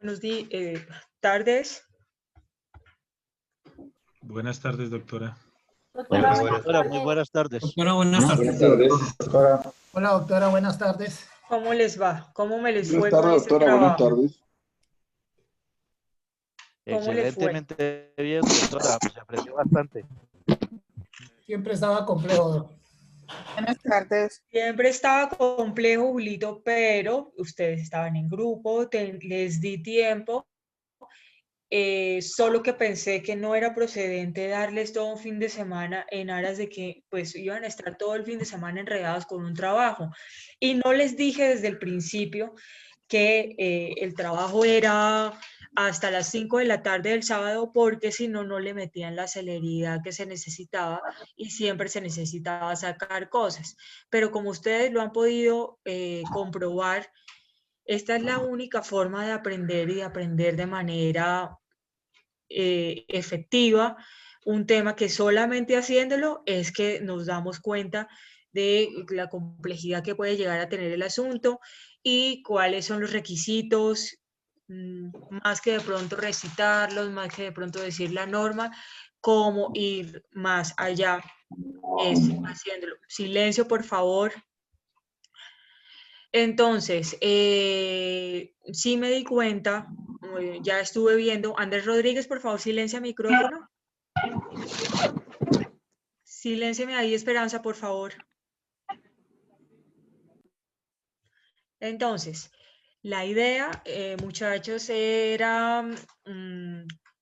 Buenos tardes. Buenas tardes, doctora. Doctora, doctora, muy buenas tardes. Doctora, buenas tardes. Doctora. Hola, doctora, buenas tardes. ¿Cómo les va? ¿Cómo me les Buenas fue tardes, con este doctora. Buenas trabajo? tardes. ¿Cómo les fue? Excelentemente bien, doctora. Se aprendió bastante. Siempre estaba complejo. Buenas tardes. Siempre estaba complejo, Julito, pero ustedes estaban en grupo, les di tiempo. Solo que pensé que no era procedente darles todo un fin de semana en aras de que pues iban a estar todo el fin de semana enredados con un trabajo. Y no les dije desde el principio que el trabajo era hasta las 5 de la tarde del sábado, porque si no, no le metían la celeridad que se necesitaba y siempre se necesitaba sacar cosas. Pero como ustedes lo han podido comprobar, esta es la única forma de aprender y de aprender de manera efectiva un tema que solamente haciéndolo es que nos damos cuenta de la complejidad que puede llegar a tener el asunto y cuáles son los requisitos, más que de pronto recitarlos, más que de pronto decir la norma, cómo ir más allá es haciéndolo. Silencio, por favor. Entonces, sí me di cuenta, ya estuve viendo. Andrés Rodríguez, por favor, silencia micrófono. Silénciame ahí, Esperanza, por favor. Entonces, la idea, muchachos, era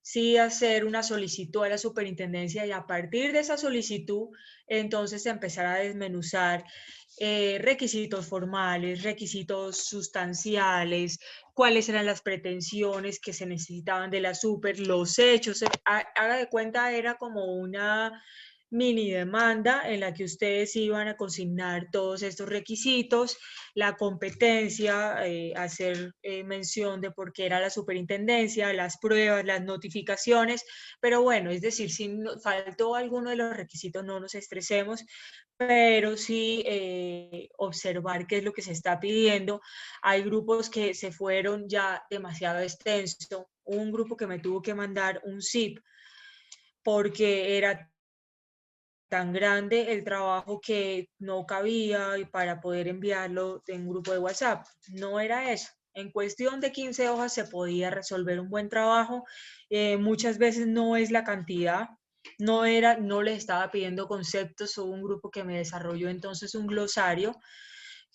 sí hacer una solicitud a la superintendencia y a partir de esa solicitud, entonces empezar a desmenuzar requisitos formales, requisitos sustanciales, cuáles eran las pretensiones que se necesitaban de la super, los hechos. Haga de cuenta, era como una mini demanda en la que ustedes iban a consignar todos estos requisitos, la competencia, hacer mención de por qué era la superintendencia, las pruebas, las notificaciones, pero bueno, es decir, si faltó alguno de los requisitos, no nos estresemos, pero sí observar qué es lo que se está pidiendo. Hay grupos que se fueron ya demasiado extenso, un grupo que me tuvo que mandar un zip porque era tan grande el trabajo que no cabía y para poder enviarlo en un grupo de WhatsApp. No era eso. En cuestión de 15 hojas se podía resolver un buen trabajo. Muchas veces no es la cantidad, no les estaba pidiendo conceptos. Hubo un grupo que me desarrolló entonces un glosario,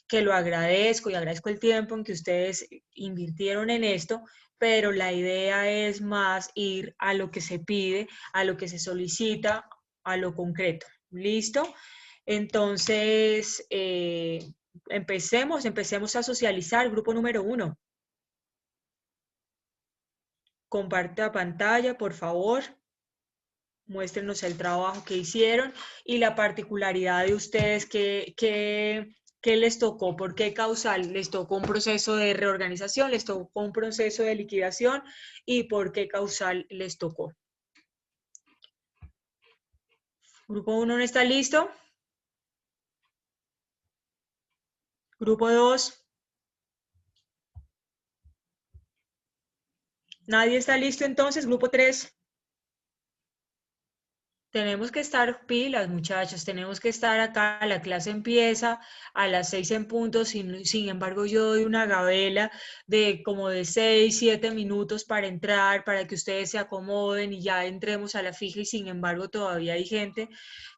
que lo agradezco y agradezco el tiempo en que ustedes invirtieron en esto, pero la idea es más ir a lo que se pide, a lo que se solicita, a lo concreto. ¿Listo? Entonces, empecemos a socializar. Grupo número 1. Comparta pantalla, por favor. Muéstrenos el trabajo que hicieron y la particularidad de ustedes que les tocó, por qué causal, les tocó un proceso de reorganización, les tocó un proceso de liquidación y por qué causal les tocó. Grupo 1 no está listo. Grupo 2. Nadie está listo entonces. Grupo 3. Tenemos que estar pilas, muchachos, tenemos que estar acá, la clase empieza a las 6 en punto, sin embargo yo doy una gabela de como de 6, 7 minutos para entrar, para que ustedes se acomoden y ya entremos a la fija y sin embargo todavía hay gente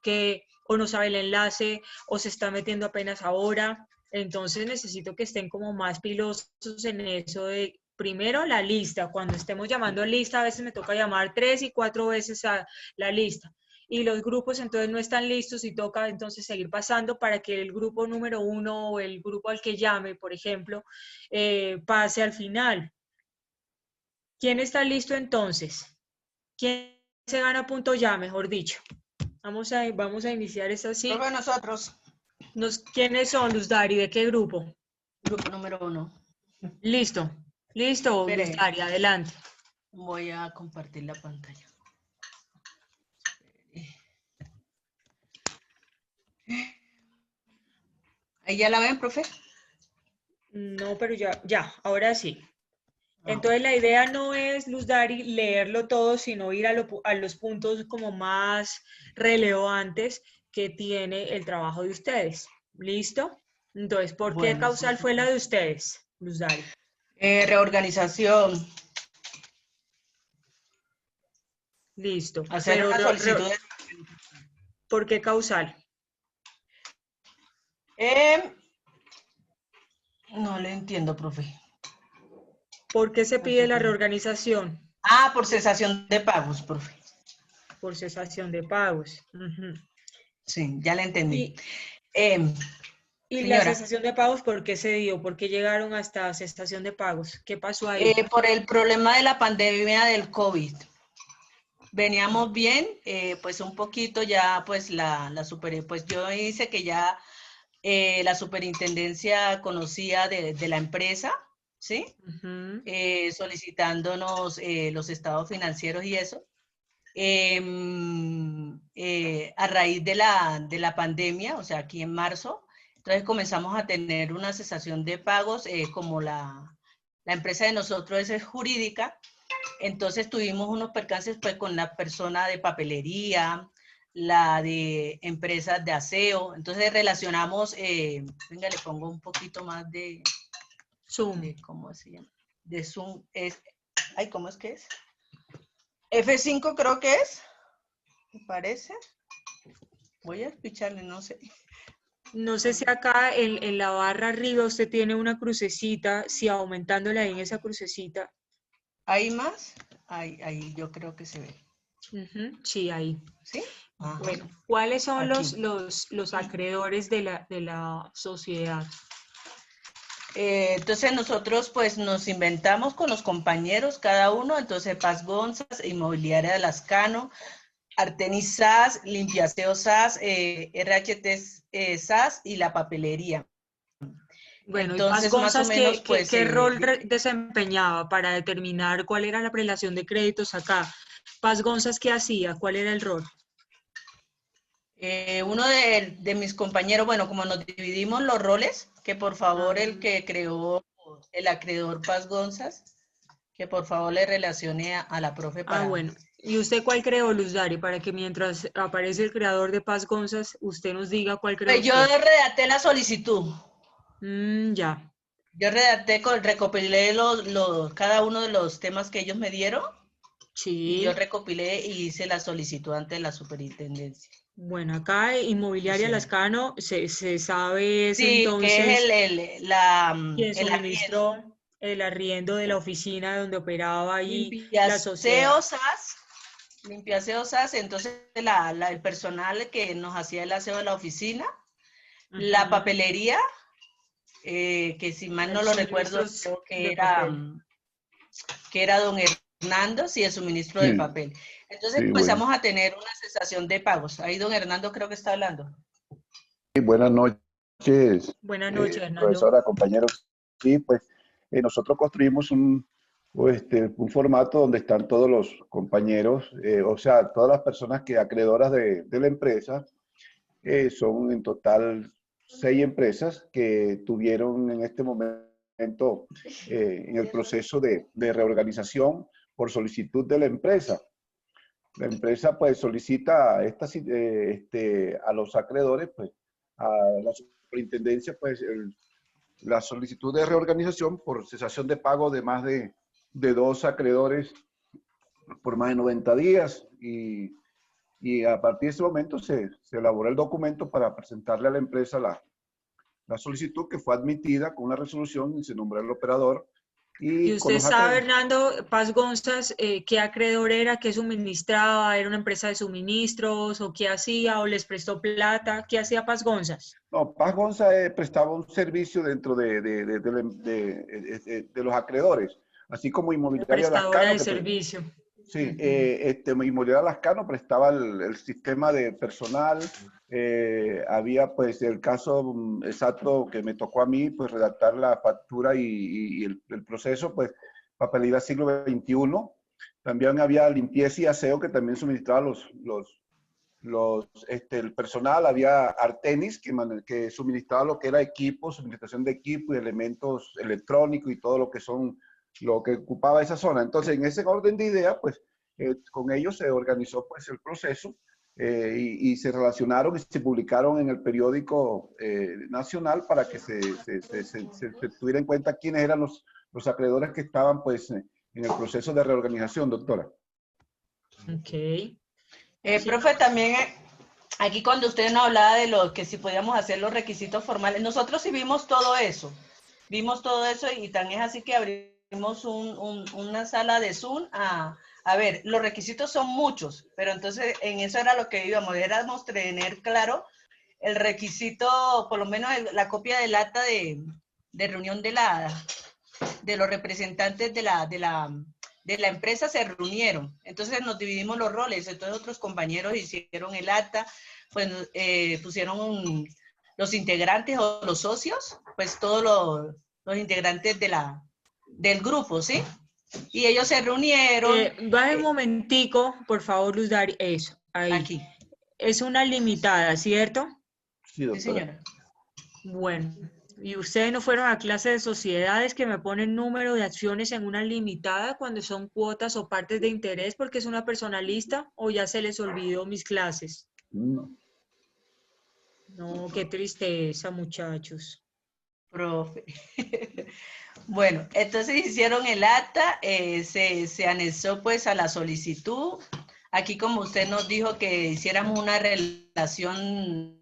que o no sabe el enlace o se está metiendo apenas ahora, entonces necesito que estén como más pilosos en eso de... Primero la lista, cuando estemos llamando a lista, a veces me toca llamar 3 y 4 veces a la lista y los grupos entonces no están listos y toca entonces seguir pasando para que el grupo número 1 o el grupo al que llame, por ejemplo, pase al final. ¿Quién está listo entonces? ¿Quién se gana punto ya, mejor dicho? Vamos a iniciar esta así. Profe, nosotros. ¿Quiénes son, Luz Dari? ¿De qué grupo? Grupo número 1. Listo. Listo, Espere. Luz Dari, adelante. Voy a compartir la pantalla. ¿Ahí ya la ven, profe? No, pero ya, ahora sí. Entonces la idea no es, Luz Dari, leerlo todo, sino ir a los puntos como más relevantes que tiene el trabajo de ustedes. ¿Listo? Entonces, ¿por qué Bueno, causal fue la de ustedes, Luz Dari? reorganización. Listo. Hacer Pero una solicitud. ¿por qué causal? No le entiendo, profe. ¿Por qué se pide la reorganización? Ah, por cesación de pagos, profe. Por cesación de pagos. Ujú. Sí, ya le entendí. Y, y la Señora, cesación de pagos, ¿por qué se dio? ¿Por qué llegaron hasta cesación de pagos? ¿Qué pasó ahí? por el problema de la pandemia del COVID. Veníamos bien, pues un poquito ya, pues pues yo hice que ya la superintendencia conocía de la empresa, ¿sí? Ujú. Solicitándonos los estados financieros y eso. A raíz de la pandemia, o sea, aquí en marzo, entonces comenzamos a tener una cesación de pagos, como la empresa de nosotros es jurídica, entonces tuvimos unos percances pues con la persona de papelería, la de empresas de aseo, entonces relacionamos, venga, le pongo un poquito más Zoom. ¿cómo se llama? De Zoom, ¿cómo es que es? F5 creo que es, me parece. Voy a escucharle, no sé. No sé si acá en la barra arriba usted tiene una crucecita, si aumentándola ahí en esa crucecita. ¿Hay más? Ahí yo creo que se ve. Ujú, sí, ahí. ¿Sí? Ajá. Bueno, ¿cuáles son Aquí. los acreedores de la sociedad? Entonces nosotros pues nos inventamos con los compañeros, cada uno, entonces Paz Gonzas, Inmobiliaria de Lascano, Artenis SAS, Limpiaseo SAS, RHT SAS y la papelería. Bueno, y Paz Entonces más o Gonzas, menos pues... ¿qué rol desempeñaba para determinar cuál era la prelación de créditos acá? Paz Gonzas, ¿qué hacía? ¿Cuál era el rol? uno de mis compañeros, bueno, como nos dividimos los roles, que por favor el que creó el acreedor Paz Gonzas, que por favor le relacione a la profe para... Bueno. ¿Y usted cuál creó, Luz Dari? Para que mientras aparece el creador de Paz Gonzas, usted nos diga cuál creó Pues yo usted. redacté la solicitud. Ya. Yo redacté, recopilé cada uno de los temas que ellos me dieron y yo Sí. recopilé y hice la solicitud ante la superintendencia. Bueno, acá Inmobiliaria Sí, Lascano se sabe es sí, que es entonces quien el arriendo. suministró el arriendo de la oficina donde operaba ahí la sociedad. Limpiaseo SAS, Limpiaseo SAS, entonces el personal que nos hacía el aseo de la oficina, la Ujú. papelería, que si mal no lo recuerdo, Suministros creo de papel. que era don Hernando, sí, el suministro de Sí, papel. Entonces sí, bueno. empezamos a tener una cesación de pagos. Ahí don Hernando creo que está hablando. Sí, buenas noches, Buenas noches, Hernando. profesora, compañeros. Sí, pues nosotros construimos un formato donde están todos los compañeros, o sea, todas las personas que acreedoras de la empresa. Son en total 6 empresas que tuvieron en este momento en el proceso de reorganización por solicitud de la empresa. La empresa pues solicita a los acreedores, pues a la superintendencia, pues la solicitud de reorganización por cesación de pago de más de 2 acreedores por más de 90 días y a partir de ese momento se elaboró el documento para presentarle a la empresa la solicitud que fue admitida con una resolución y se nombró el operador. ¿Y Y con usted los sabe, acreedores. Hernando Paz Gonzas, qué acreedor era, qué suministraba, era una empresa de suministros o qué hacía o les prestó plata? ¿Qué hacía Paz Gonzas? No, Paz Gonza prestaba un servicio dentro de los acreedores, así como La Inmobiliaria prestadora Lascano, de servicio. sí, Ujú. Inmobiliaria Lascano prestaba el sistema de personal. Había pues el caso exacto que me tocó a mí, pues redactar la factura y el proceso, pues papelería siglo XXI. También había limpieza y aseo que también suministraba el personal. Había Artenis que suministraba lo que era equipo, suministración de equipo y elementos electrónicos y todo lo que son lo que ocupaba esa zona. Entonces, en ese orden de ideas, pues, con ellos se organizó pues el proceso y se relacionaron y se publicaron en el periódico nacional para que se tuviera en cuenta quiénes eran los acreedores que estaban pues en el proceso de reorganización, doctora. Ok. Profe, también aquí cuando usted nos hablaba de lo que si podíamos hacer los requisitos formales, nosotros sí vimos todo eso y tan es así que abrimos una sala de Zoom a ver, los requisitos son muchos, pero entonces en eso era lo que éramos tener claro el requisito, por lo menos la copia del acta de reunión de los representantes de la empresa se reunieron. Entonces nos dividimos los roles, entonces otros compañeros hicieron el acta, pues pusieron los integrantes o los socios, pues todos los integrantes del grupo, ¿sí? Y ellos se reunieron. Baje un momentico, por favor, Luz Dari. Eso, ahí. Aquí. Es una limitada, ¿cierto? Sí, doctora. Sí, señora. Bueno, ¿y ustedes no fueron a clase de sociedades que me ponen número de acciones en una limitada cuando son cuotas o partes de interés porque es una personalista o ya se les olvidó mis clases? No. No, qué tristeza, muchachos. Profe. Bueno, entonces hicieron el acta, se anexó pues a la solicitud. Aquí como usted nos dijo que hiciéramos una relación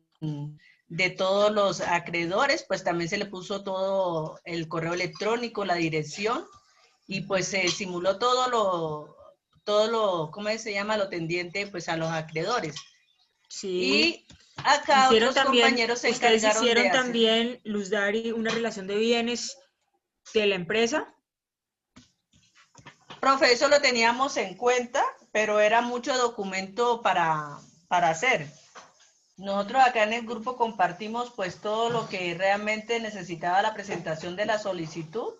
de todos los acreedores, pues también se le puso todo el correo electrónico, la dirección, y pues se simuló todo lo, ¿cómo se llama? Lo tendiente pues a los acreedores. Sí. Y acá Hicieron otros también, compañeros se ustedes encargaron de hicieron hacer. también, Luz Dari, una relación de bienes de la empresa. Profe, eso lo teníamos en cuenta, pero era mucho documento para hacer. Nosotros acá en el grupo compartimos pues todo lo que realmente necesitaba la presentación de la solicitud,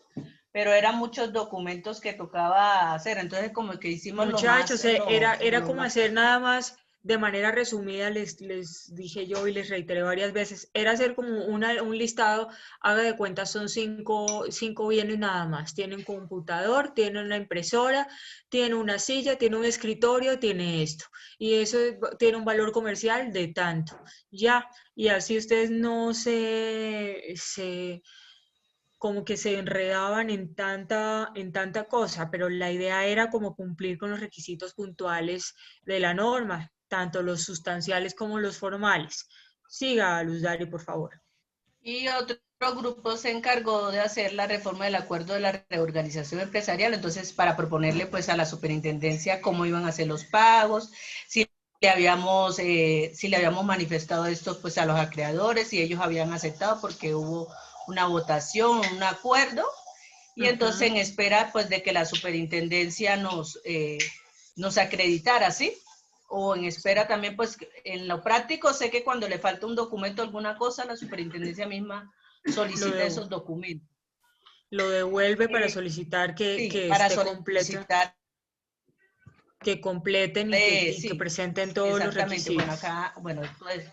pero eran muchos documentos que tocaba hacer. Entonces como que hicimos Muchachos, lo más... era como hacer nada más de manera resumida, les dije yo y les reiteré varias veces, era hacer como un listado, haga de cuenta, son cinco bienes nada más. Tiene un computador, tiene una impresora, tiene una silla, tiene un escritorio, tiene esto. Y eso tiene un valor comercial de tanto. Ya, y así ustedes no como que se enredaban en tanta cosa, pero la idea era como cumplir con los requisitos puntuales de la norma, tanto los sustanciales como los formales. Siga, Luz Dari, por favor. Y otro grupo se encargó de hacer la reforma del acuerdo de la reorganización empresarial, entonces para proponerle pues a la superintendencia cómo iban a hacer los pagos, si le habíamos manifestado esto pues a los acreedores y ellos habían aceptado porque hubo una votación, un acuerdo, y entonces en espera pues de que la superintendencia nos acreditara, ¿sí? O en espera también, pues, en lo práctico, sé que cuando le falta un documento, alguna cosa, la superintendencia misma solicita esos documentos. Lo devuelve para solicitar sí, que para esté completo, que completen y que presenten todos los requisitos. Bueno, acá, bueno, pues,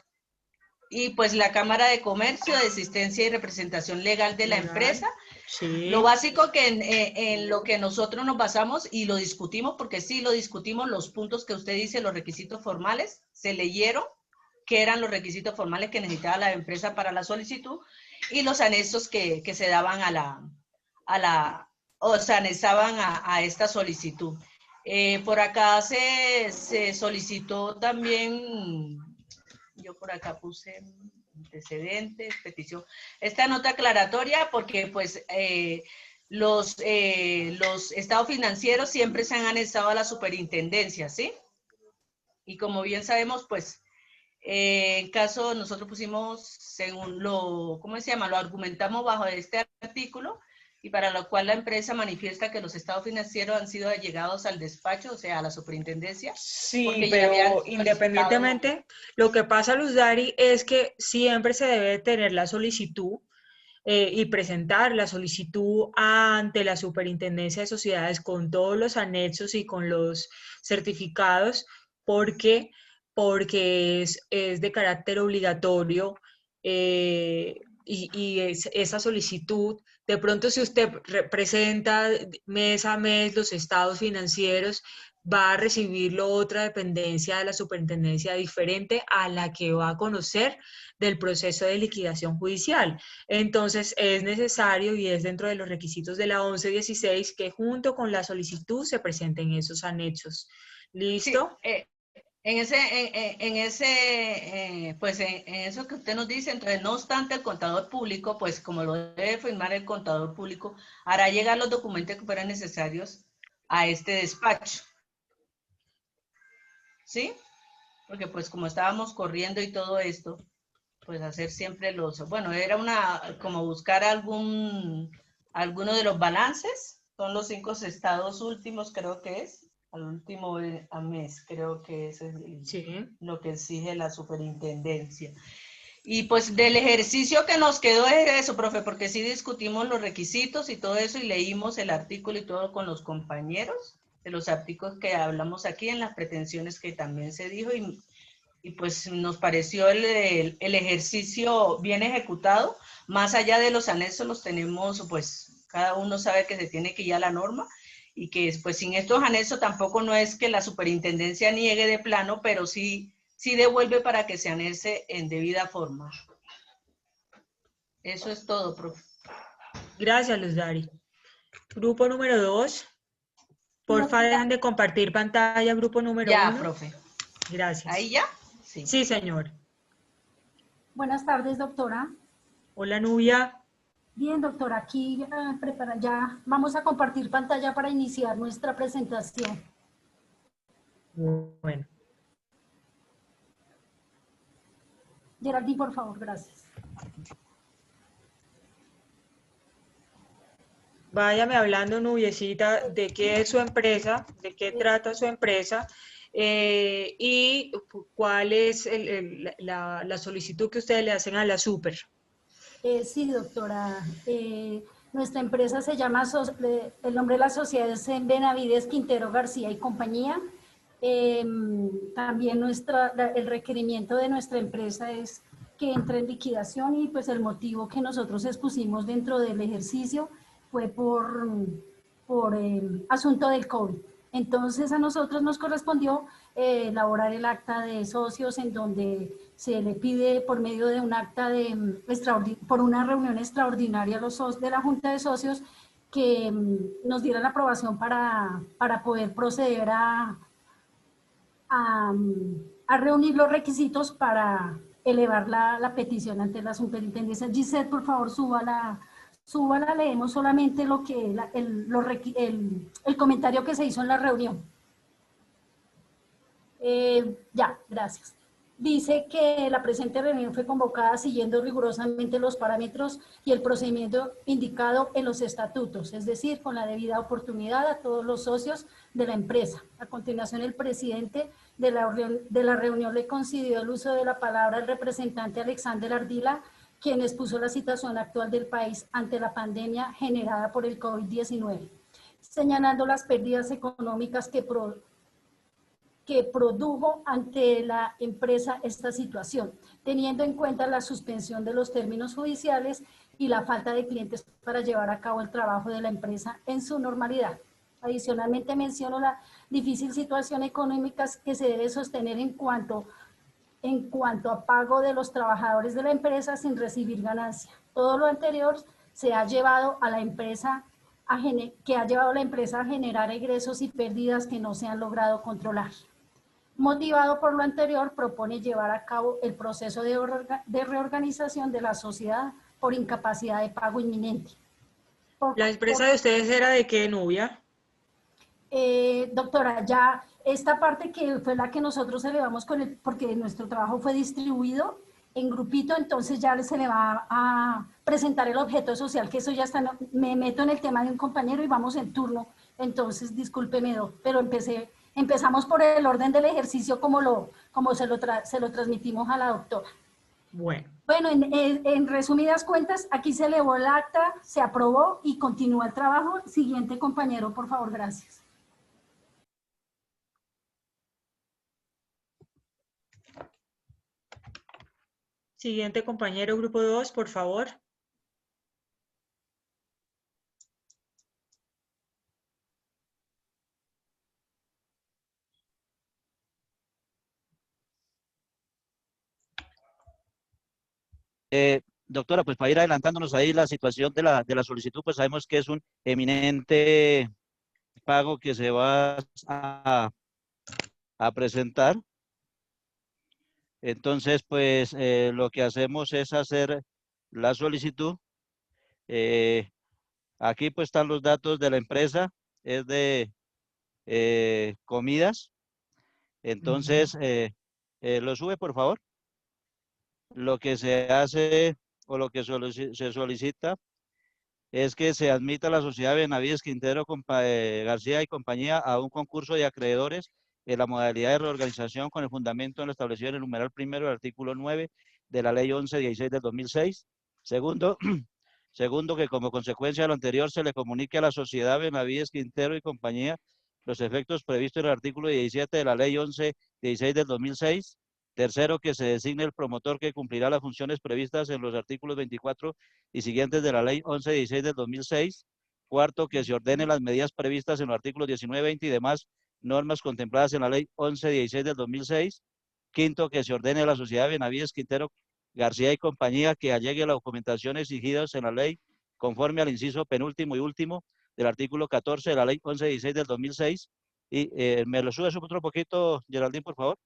y pues la Cámara de Comercio, de Asistencia y Representación Legal de la empresa. Sí. Lo básico que en lo que nosotros nos basamos y lo discutimos, porque sí lo discutimos, los puntos que usted dice, los requisitos formales, se leyeron que eran los requisitos formales que necesitaba la empresa para la solicitud y los anexos que se daban o se anexaban a esta solicitud. Por acá se solicitó también, yo por acá puse antecedentes, petición, esta nota aclaratoria porque pues los estados financieros siempre se han anexado a la superintendencia, ¿sí? Y como bien sabemos, pues en caso nosotros pusimos según ¿cómo se llama? Lo argumentamos bajo este artículo y para lo cual la empresa manifiesta que los estados financieros han sido allegados al despacho, o sea, a la superintendencia. Sí, pero independientemente, lo que pasa, Luz Dari, es que siempre se debe tener la solicitud y presentar la solicitud ante la Superintendencia de Sociedades con todos los anexos y con los certificados, porque es de carácter obligatorio y esa solicitud De pronto, si usted presenta mes a mes los estados financieros, va a recibirlo otra dependencia de la superintendencia diferente a la que va a conocer del proceso de liquidación judicial. Entonces, es necesario y es dentro de los requisitos de la 1116 que junto con la solicitud se presenten esos anexos. ¿Listo? Sí, pues en eso que usted nos dice, entonces, no obstante, el contador público, pues como lo debe firmar el contador público, hará llegar los documentos que fueran necesarios a este despacho. ¿Sí? Porque pues como estábamos corriendo y todo esto, pues hacer siempre bueno, era como buscar alguno de los balances, son los 5 estados últimos, creo que es, al último mes, creo que es Sí. lo que exige la superintendencia. Y pues del ejercicio que nos quedó es eso, profe, porque sí discutimos los requisitos y todo eso y leímos el artículo y todo con los compañeros, de los artículos que hablamos aquí en las pretensiones que también se dijo y pues nos pareció el ejercicio bien ejecutado. Más allá de los anexos los tenemos, pues cada uno sabe que se tiene que ir a la norma y que pues sin estos anexos tampoco no es que la superintendencia niegue de plano, pero sí devuelve para que se anexe en debida forma. Eso es todo, profe. Gracias, Luz Dari. Grupo número 2. Porfa, dejan de compartir pantalla, grupo número 1. Ya, profe. Gracias. ¿Ahí ya? Sí. Sí, señor. Buenas tardes, doctora. Hola, Nubia. Bien, doctora, aquí ya vamos a compartir pantalla para iniciar nuestra presentación. Bueno. Geraldine, por favor, gracias. Váyame hablando, Nubiecita, de qué es su empresa, de qué trata su empresa y cuál es la solicitud que ustedes le hacen a la super. Sí, doctora. Nuestra empresa se llama, el nombre de la sociedad es Benavides Quintero García y compañía. También el requerimiento de nuestra empresa es que entre en liquidación y pues el motivo que nosotros expusimos dentro del ejercicio fue por asunto del COVID. Entonces a nosotros nos correspondió elaborar el acta de socios en donde se le pide por medio de un acta por una reunión extraordinaria a los socios de la Junta de Socios que nos dieran la aprobación para poder proceder a reunir los requisitos para elevar la petición ante la superintendencia. Gisette, por favor, súbala, leemos solamente lo que el comentario que se hizo en la reunión. Ya, gracias. Dice que la presente reunión fue convocada siguiendo rigurosamente los parámetros y el procedimiento indicado en los estatutos, es decir, con la debida oportunidad a todos los socios de la empresa. A continuación, el presidente de la reunión le concedió el uso de la palabra al representante Alexander Ardila, quien expuso la situación actual del país ante la pandemia generada por el COVID-19, señalando las pérdidas económicas que produjo ante la empresa esta situación, teniendo en cuenta la suspensión de los términos judiciales y la falta de clientes para llevar a cabo el trabajo de la empresa en su normalidad. Adicionalmente menciono la difícil situación económica que se debe sostener en cuanto a pago de los trabajadores de la empresa sin recibir ganancia. Todo lo anterior se ha llevado a la empresa a generar egresos y pérdidas que no se han logrado controlar. Motivado por lo anterior, propone llevar a cabo el proceso de reorganización de la sociedad por incapacidad de pago inminente. ¿La empresa de ustedes era de qué, Nubia? Doctora, ya esta parte que fue la que nosotros elevamos porque nuestro trabajo fue distribuido en grupito, entonces ya se le va a presentar el objeto social, que eso ya está, me meto en el tema de un compañero y vamos en turno, entonces discúlpeme, pero empezamos por el orden del ejercicio como se lo transmitimos a la doctora. Bueno, en resumidas cuentas, aquí se elevó el acta, se aprobó y continúa el trabajo. Siguiente compañero, por favor, gracias. Siguiente compañero, grupo 2, por favor. Doctora, pues para ir adelantándonos ahí la situación de la solicitud, pues sabemos que es un eminente pago que se va a presentar. Entonces, pues lo que hacemos es hacer la solicitud. Aquí pues están los datos de la empresa, es de comidas. Entonces, lo sube por favor. Lo que se hace o lo que se solicita es que se admita a la sociedad Benavides Quintero García y compañía a un concurso de acreedores en la modalidad de reorganización con el fundamento en lo establecido en el numeral primero del artículo 9 de la ley 1116 del 2006. Segundo, que como consecuencia de lo anterior se le comunique a la sociedad Benavides Quintero y compañía los efectos previstos en el artículo 17 de la ley 1116 del 2006. Tercero, que se designe el promotor que cumplirá las funciones previstas en los artículos 24 y siguientes de la ley 1116 del 2006. Cuarto, que se ordenen las medidas previstas en los artículos 19, 20 y demás normas contempladas en la ley 1116 del 2006. Quinto, que se ordene a la sociedad Benavides Quintero García y compañía que allegue la documentación exigida en la ley conforme al inciso penúltimo y último del artículo 14 de la ley 1116 del 2006. Y me lo subes otro poquito, Geraldine, por favor.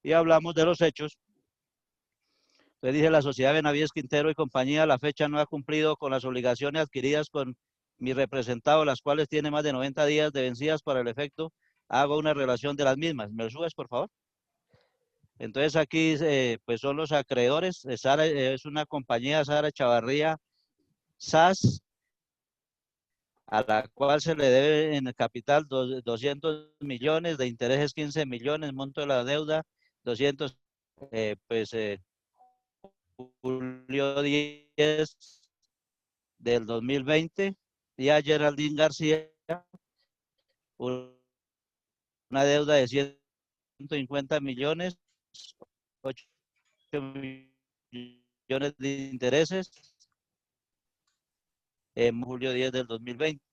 Y hablamos de los hechos. Le dije, la sociedad Benavides Quintero y compañía a la fecha no ha cumplido con las obligaciones adquiridas con mi representado, las cuales tiene más de 90 días de vencidas para el efecto. Hago una relación de las mismas. ¿Me lo subes, por favor? Entonces aquí pues son los acreedores. Sara, es una compañía, Sara Chavarría SAS, a la cual se le debe en el capital 200 millones, de intereses 15 millones, monto de la deuda 200, julio 10 del 2020, y a Geraldine García una deuda de 150 millones, 8 millones de intereses en julio 10 del 2020.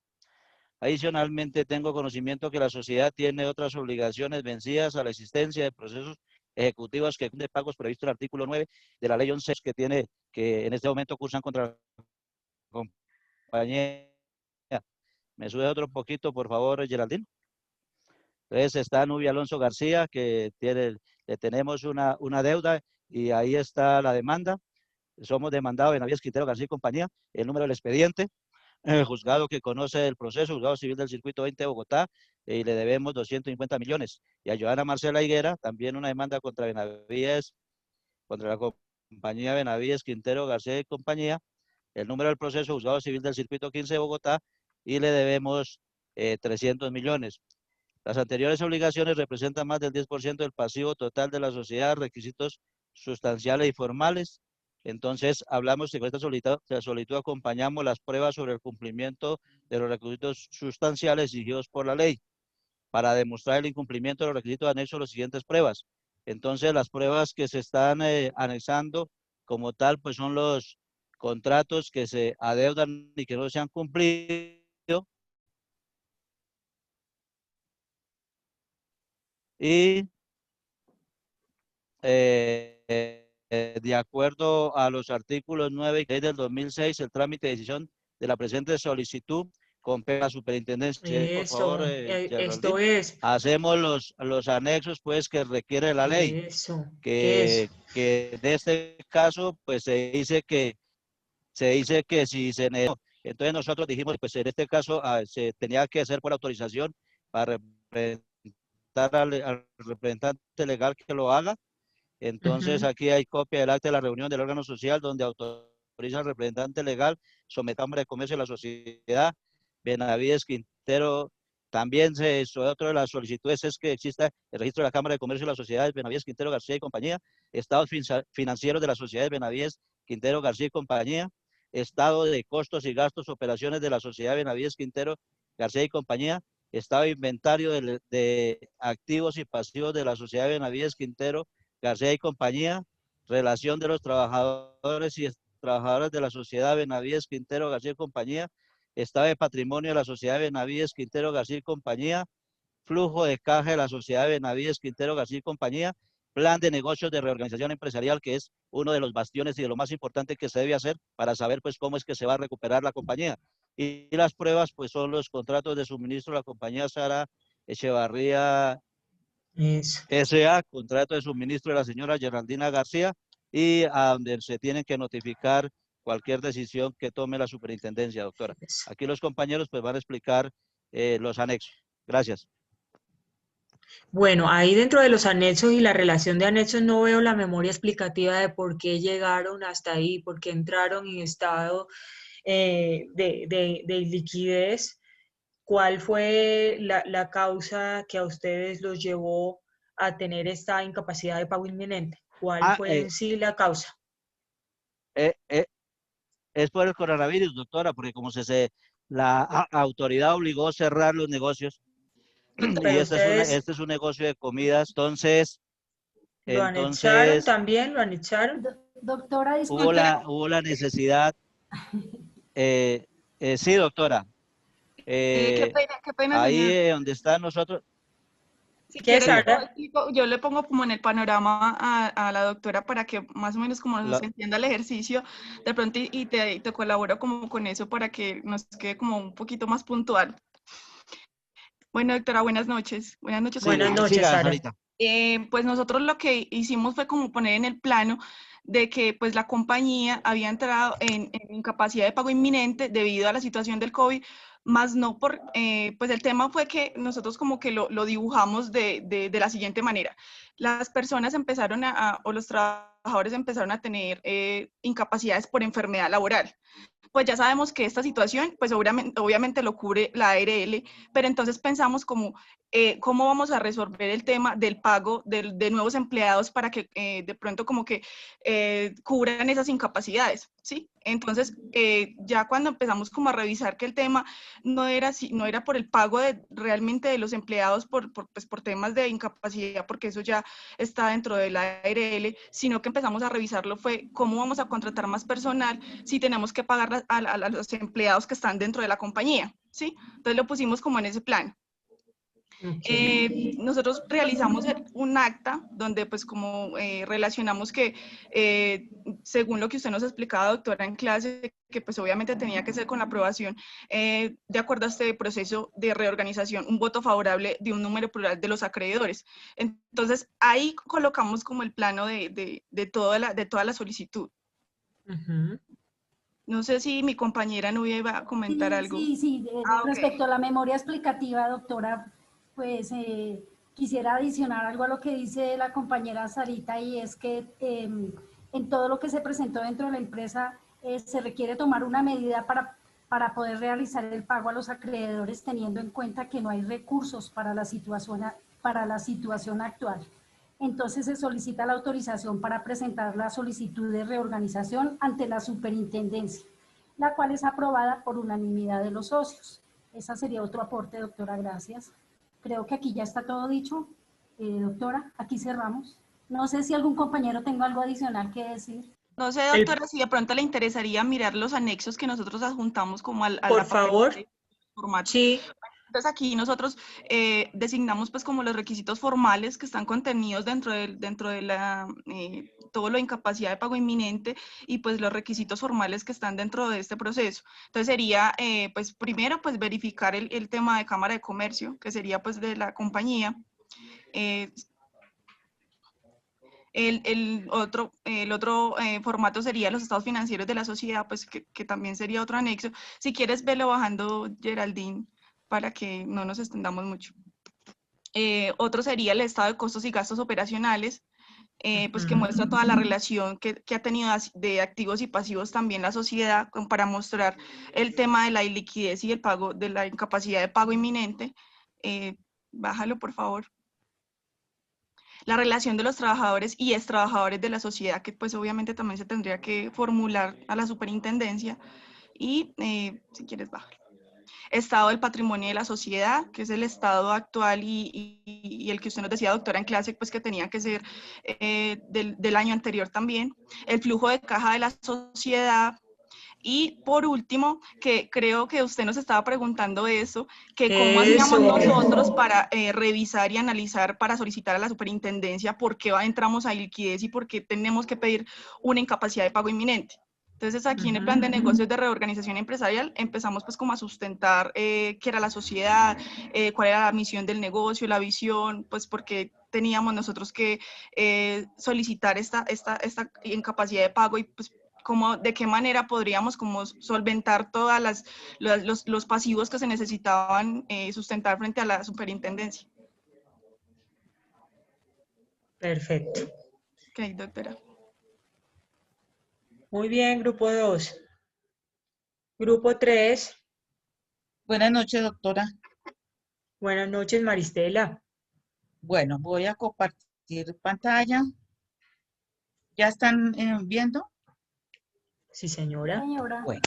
Adicionalmente, tengo conocimiento que la sociedad tiene otras obligaciones vencidas a la existencia de procesos ejecutivos que de pagos previstos en el artículo 9 de la ley 11 que en este momento cursan contra la compañía. ¿Me sube otro poquito, por favor, Geraldine? Entonces está Nubia Alonso García, que le tenemos una deuda, y ahí está la demanda. Somos demandados Benavides Quintero García y compañía. El número del expediente, el juzgado que conoce el proceso, juzgado civil del circuito 20 de Bogotá, y le debemos 250 millones. Y a Joana Marcela Higuera, también una demanda contra Benavides, contra la compañía Benavides Quintero García y compañía. El número del proceso, juzgado civil del circuito 15 de Bogotá, y le debemos 300 millones. Las anteriores obligaciones representan más del 10% del pasivo total de la sociedad, requisitos sustanciales y formales. Entonces, hablamos que con esta solicitud acompañamos las pruebas sobre el cumplimiento de los requisitos sustanciales exigidos por la ley. Para demostrar el incumplimiento de los requisitos anexo las siguientes pruebas. Entonces, las pruebas que se están anexando como tal, pues son los contratos que se adeudan y que no se han cumplido. Y de acuerdo a los artículos 9 y 10 del 2006, el trámite de decisión de la presente solicitud compete a la superintendencia. Eso, por favor, esto es. Hacemos los anexos pues que requiere la ley. Eso, que en este caso pues se dice que si se negó. Entonces nosotros dijimos pues en este caso se tenía que hacer por autorización para representar al representante legal que lo haga. Entonces aquí hay copia del acta de la reunión del órgano social donde autoriza al representante legal someter a Cámara de Comercio de la sociedad Benavides Quintero. También otra de las solicitudes es que exista el registro de la Cámara de Comercio de las sociedades Benavides Quintero García y compañía, estados financieros de las sociedades Benavides Quintero García y compañía, estado de costos y gastos, operaciones de la sociedad Benavides Quintero García y compañía, estado de inventario de activos y pasivos de la sociedad Benavides Quintero García y compañía, relación de los trabajadores y trabajadoras de la sociedad Benavides Quintero García y compañía, estado de patrimonio de la sociedad Benavides Quintero García y compañía, flujo de caja de la sociedad Benavides Quintero García y compañía, plan de negocios de reorganización empresarial, que es uno de los bastiones y de lo más importante que se debe hacer para saber pues cómo es que se va a recuperar la compañía. Y las pruebas pues son los contratos de suministro de la compañía Sara Echevarría Eso. S.A., contrato de suministro de la señora Geraldina García, y a donde se tienen que notificar cualquier decisión que tome la superintendencia, doctora. Eso. Aquí los compañeros pues van a explicar los anexos. Gracias. Bueno, ahí dentro de los anexos y la relación de anexos no veo la memoria explicativa de por qué llegaron hasta ahí, por qué entraron en estado de liquidez. ¿Cuál fue la causa que a ustedes los llevó a tener esta incapacidad de pago inminente? ¿Cuál fue en sí la causa? Es por el coronavirus, doctora, porque como la autoridad obligó a cerrar los negocios, y Pero ustedes este es un negocio de comidas, entonces lo anexaron también, lo anexaron. Doctora, disculpe. hubo la necesidad. Sí, doctora. Qué pena, Ahí señor. donde están nosotros. Si ¿Qué, quiere, Sara? yo le pongo como en el panorama a la doctora para que más o menos como se entienda el ejercicio de pronto y te colaboro como con eso para que nos quede como un poquito más puntual. Bueno, doctora, buenas noches. Buenas noches. Buenas noches, Sara. Pues nosotros lo que hicimos fue como poner en el plano de que pues la compañía había entrado en incapacidad de pago inminente debido a la situación del COVID, más no por, pues el tema fue que nosotros como que lo dibujamos de la siguiente manera. Las personas empezaron o los trabajadores empezaron a tener incapacidades por enfermedad laboral. Pues ya sabemos que esta situación, pues obviamente lo cubre la ARL, pero entonces pensamos como, ¿cómo vamos a resolver el tema del pago de nuevos empleados para que de pronto como que cubran esas incapacidades? ¿Sí? Entonces, ya cuando empezamos como a revisar que el tema no era por el pago realmente de los empleados por temas de incapacidad, porque eso ya está dentro de la ARL, sino que empezamos a revisarlo fue cómo vamos a contratar más personal si tenemos que pagar a los empleados que están dentro de la compañía, ¿sí? Entonces lo pusimos como en ese plan. Nosotros realizamos un acta donde pues como relacionamos que según lo que usted nos explicaba, doctora, en clase, que pues obviamente tenía que ser con la aprobación de acuerdo a este proceso de reorganización, un voto favorable de un número plural de los acreedores. Entonces ahí colocamos como el plano de toda la solicitud. No sé si mi compañera Nubia iba a comentar algo. Sí, respecto a la memoria explicativa, doctora, pues quisiera adicionar algo a lo que dice la compañera Sarita, y es que en todo lo que se presentó dentro de la empresa se requiere tomar una medida para poder realizar el pago a los acreedores, teniendo en cuenta que no hay recursos para la situación actual. Entonces se solicita la autorización para presentar la solicitud de reorganización ante la superintendencia, la cual es aprobada por unanimidad de los socios. Ese sería otro aporte, doctora, gracias. Creo que aquí ya está todo dicho. Doctora, aquí cerramos. No sé si algún compañero tenga algo adicional que decir. No sé, doctora, si de pronto le interesaría mirar los anexos que nosotros adjuntamos como a por favor. Formato. Sí. Entonces aquí nosotros designamos pues como los requisitos formales que están contenidos dentro de la todo lo de incapacidad de pago inminente y pues los requisitos formales que están dentro de este proceso. Entonces sería pues primero pues verificar el tema de Cámara de Comercio, que sería pues de la compañía. El otro formato sería los estados financieros de la sociedad, pues que también sería otro anexo. Si quieres, velo bajando, Geraldine, para que no nos extendamos mucho. Otro sería el estado de costos y gastos operacionales, pues que muestra toda la relación que ha tenido de activos y pasivos también la sociedad, para mostrar el tema de la iliquidez y el pago, de la incapacidad de pago inminente. Bájalo, por favor. La relación de los trabajadores y extrabajadores de la sociedad, que pues obviamente también se tendría que formular a la superintendencia. Y si quieres, bájalo. Estado del patrimonio de la sociedad, que es el estado actual y el que usted nos decía, doctora, en clase, pues que tenía que ser del año anterior también. El flujo de caja de la sociedad, Y por último, que creo que usted nos estaba preguntando eso, que cómo hacíamos nosotros para revisar y analizar, para solicitar a la superintendencia por qué entramos a liquidez y por qué tenemos que pedir una incapacidad de pago inminente. Entonces aquí en el plan de negocios de reorganización empresarial empezamos pues como a sustentar qué era la sociedad, cuál era la misión del negocio, la visión, pues porque teníamos nosotros que solicitar esta incapacidad de pago y pues como de qué manera podríamos como solventar todas los pasivos que se necesitaban sustentar frente a la superintendencia. Perfecto. Ok, doctora. Muy bien, grupo 2. Grupo 3. Buenas noches, doctora. Buenas noches, Maristela. Bueno, voy a compartir pantalla. ¿Ya están viendo? Sí, señora. Señora. Bueno,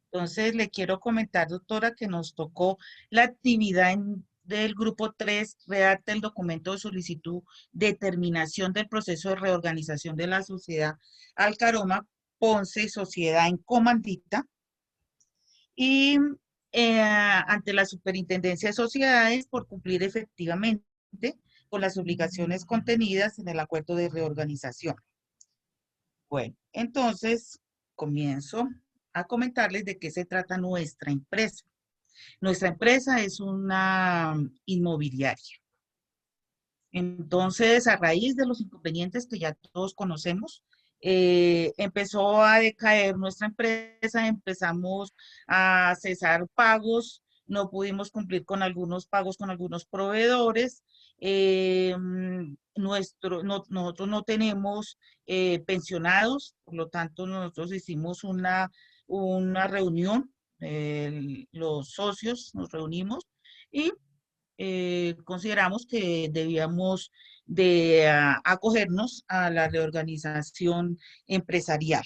entonces le quiero comentar, doctora, que nos tocó la actividad del grupo 3, redacta el documento de solicitud de terminación del proceso de reorganización de la sociedad Alcaroma Ponce, sociedad en comandita, y ante la Superintendencia de Sociedades por cumplir efectivamente con las obligaciones contenidas en el acuerdo de reorganización. Bueno, entonces comienzo a comentarles de qué se trata nuestra empresa. Nuestra empresa es una inmobiliaria. Entonces, a raíz de los inconvenientes que ya todos conocemos, empezó a decaer nuestra empresa, empezamos a cesar pagos, no pudimos cumplir con algunos pagos con algunos proveedores, nosotros no tenemos pensionados, por lo tanto nosotros hicimos una reunión, los socios nos reunimos y consideramos que debíamos de acogernos a la reorganización empresarial.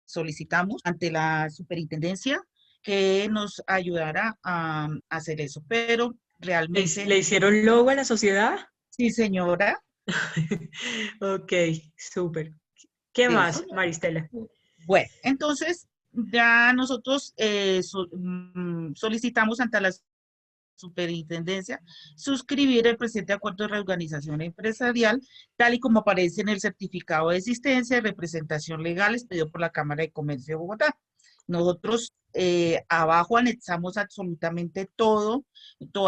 Solicitamos ante la superintendencia que nos ayudara a hacer eso, pero realmente... ¿Le hicieron logo a la sociedad? Sí, señora. Ok, súper. ¿Qué más, Maristela? Bueno, entonces ya nosotros solicitamos ante la superintendencia suscribir el presente acuerdo de reorganización empresarial, tal y como aparece en el certificado de existencia y representación legal expedido por la Cámara de Comercio de Bogotá. Nosotros abajo anexamos absolutamente toda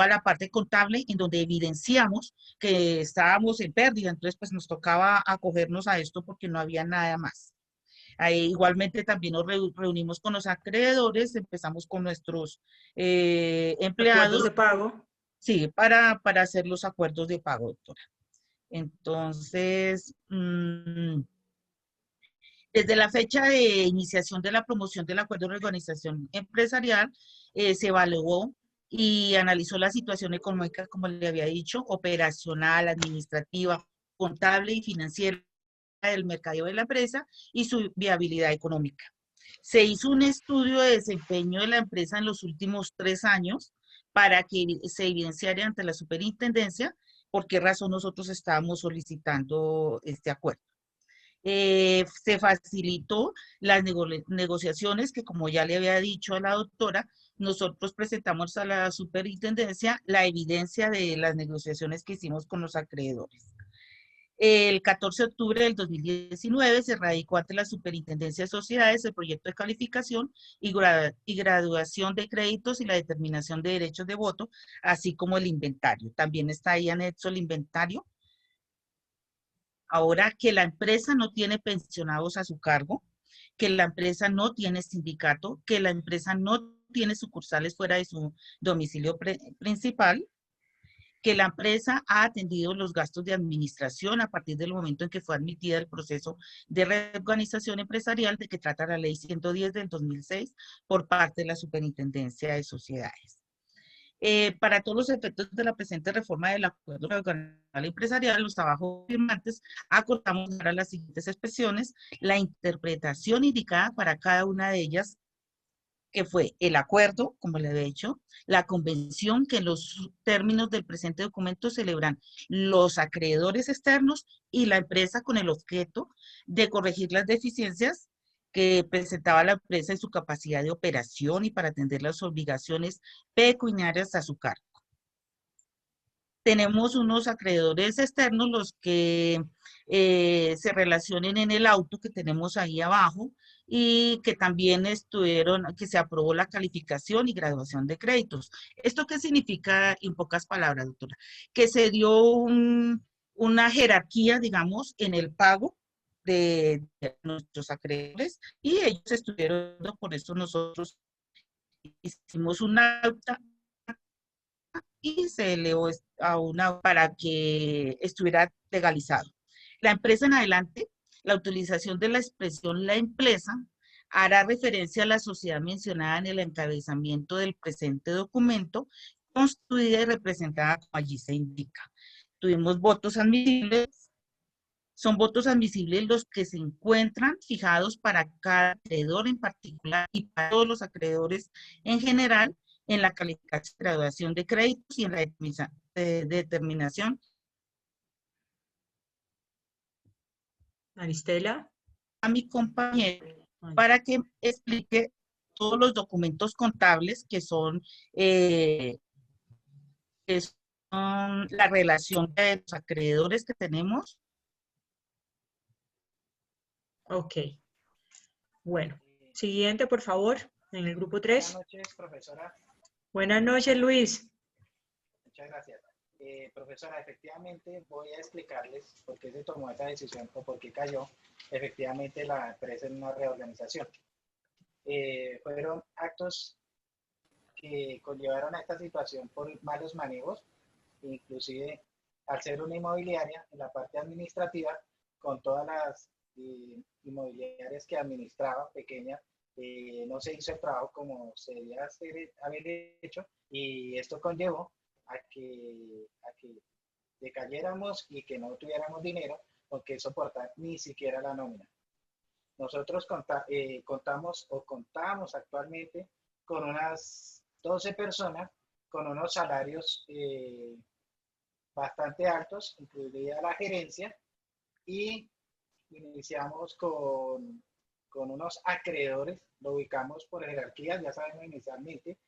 la parte contable en donde evidenciamos que estábamos en pérdida, entonces pues nos tocaba acogernos a esto porque no había nada más. Igualmente también nos reunimos con los acreedores, empezamos con nuestros empleados. ¿Acuerdos de pago? Sí, para hacer los acuerdos de pago, doctora. Entonces, desde la fecha de iniciación de la promoción del acuerdo de reorganización empresarial, se evaluó y analizó la situación económica, como le había dicho, operacional, administrativa, contable y financiera del mercado de la empresa y su viabilidad económica. Se hizo un estudio de desempeño de la empresa en los últimos 3 años para que se evidenciara ante la superintendencia por qué razón nosotros estábamos solicitando este acuerdo. Se facilitó las negociaciones que, como ya le había dicho a la doctora, nosotros presentamos a la superintendencia la evidencia de las negociaciones que hicimos con los acreedores. El 14 de octubre del 2019 se radicó ante la Superintendencia de Sociedades el proyecto de calificación y graduación de créditos y la determinación de derechos de voto, así como el inventario. También está ahí anexo el inventario. Ahora que la empresa no tiene pensionados a su cargo, que la empresa no tiene sindicato, que la empresa no tiene sucursales fuera de su domicilio principal, que la empresa ha atendido los gastos de administración a partir del momento en que fue admitida el proceso de reorganización empresarial de que trata la Ley 110 del 2006 por parte de la Superintendencia de Sociedades. Para todos los efectos de la presente reforma del acuerdo de reorganización empresarial, los trabajos firmantes acordamos dar a las siguientes expresiones la interpretación indicada para cada una de ellas, que fue el acuerdo, como le he dicho, la convención que en los términos del presente documento celebran los acreedores externos y la empresa con el objeto de corregir las deficiencias que presentaba la empresa en su capacidad de operación y para atender las obligaciones pecuniarias a su cargo. Tenemos unos acreedores externos, los que se relacionen en el auto que tenemos ahí abajo y que también que se aprobó la calificación y graduación de créditos. ¿Esto qué significa en pocas palabras, doctora? Que se dio una jerarquía, digamos, en el pago de nuestros acreedores y ellos estuvieron, por eso nosotros hicimos una alta y se elevó a una para que estuviera legalizado. La empresa en adelante, la utilización de la expresión la empresa hará referencia a la sociedad mencionada en el encabezamiento del presente documento, constituida y representada como allí se indica. Tuvimos votos admisibles. Son votos admisibles los que se encuentran fijados para cada acreedor en particular y para todos los acreedores en general en la calificación de graduación de créditos y en la determinación. Maristela. A mi compañero para que explique todos los documentos contables que son la relación de los acreedores que tenemos. Ok. Bueno, siguiente, por favor, en el grupo 3. Buenas noches, profesora. Buenas noches, Luis. Muchas gracias. Profesora, efectivamente voy a explicarles por qué se tomó esa decisión o por qué cayó efectivamente la empresa en una reorganización. Fueron actos que conllevaron a esta situación por malos manejos, inclusive al ser una inmobiliaria, en la parte administrativa, con todas las inmobiliarias que administraba, pequeña, no se hizo el trabajo como se debía haber hecho, y esto conllevó a que decayéramos y que no tuviéramos dinero con que soportar ni siquiera la nómina. Nosotros contábamos actualmente con unas 12 personas con unos salarios bastante altos, incluida la gerencia, y iniciamos con unos acreedores, lo ubicamos por jerarquía, ya sabemos inicialmente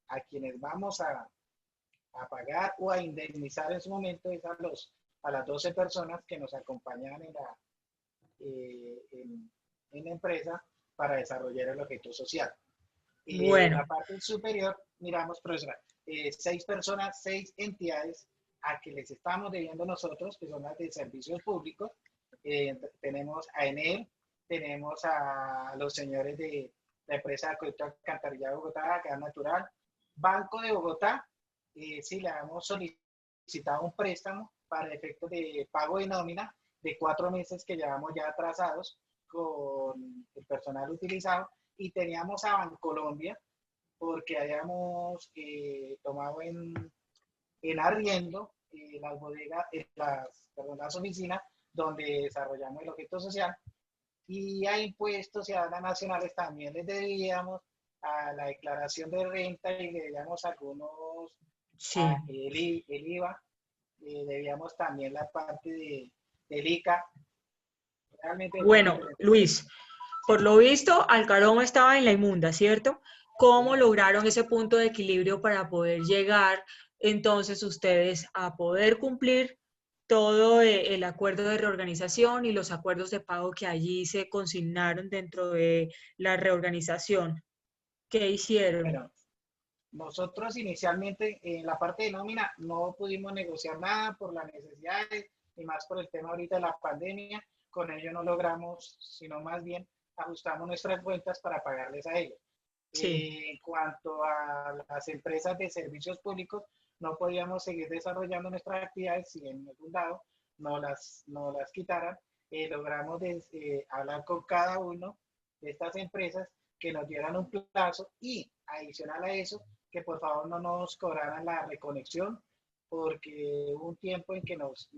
a quienes vamos a pagar o a indemnizar en su momento es a las 12 personas que nos acompañan en la empresa para desarrollar el objeto social. Bueno. En la parte superior, miramos, profesora, 6 personas, 6 entidades a que les estamos debiendo nosotros, que son las de servicios públicos. Tenemos a Enel, tenemos a los señores de la empresa de Acueducto Alcantarillado de Bogotá, Gas Natural, Banco de Bogotá. Sí, le hemos solicitado un préstamo para efectos de pago de nómina de 4 meses que llevamos ya atrasados con el personal utilizado, y teníamos a Bancolombia porque habíamos tomado en arriendo las bodegas, las oficinas donde desarrollamos el objeto social, y a impuestos y a aduanas nacionales también les debíamos a la declaración de renta y le debíamos algunos, sí. el IVA, debíamos también la parte del ICA. Realmente, bueno, Luis, por lo visto, Alcaroma estaba en la inmunda, ¿cierto? ¿Cómo lograron ese punto de equilibrio para poder llegar entonces ustedes a poder cumplir todo el acuerdo de reorganización y los acuerdos de pago que allí se consignaron dentro de la reorganización? ¿Qué hicieron? Bueno, nosotros inicialmente en la parte de nómina no pudimos negociar nada por las necesidades y más por el tema ahorita de la pandemia. Con ello no logramos, sino más bien ajustamos nuestras cuentas para pagarles a ellos. Sí. En cuanto a las empresas de servicios públicos, no podíamos seguir desarrollando nuestras actividades si en algún lado no las quitaran. Logramos hablar con cada uno de estas empresas que nos dieran un plazo, y adicional a eso, que por favor no nos cobraran la reconexión, porque hubo un tiempo en que nos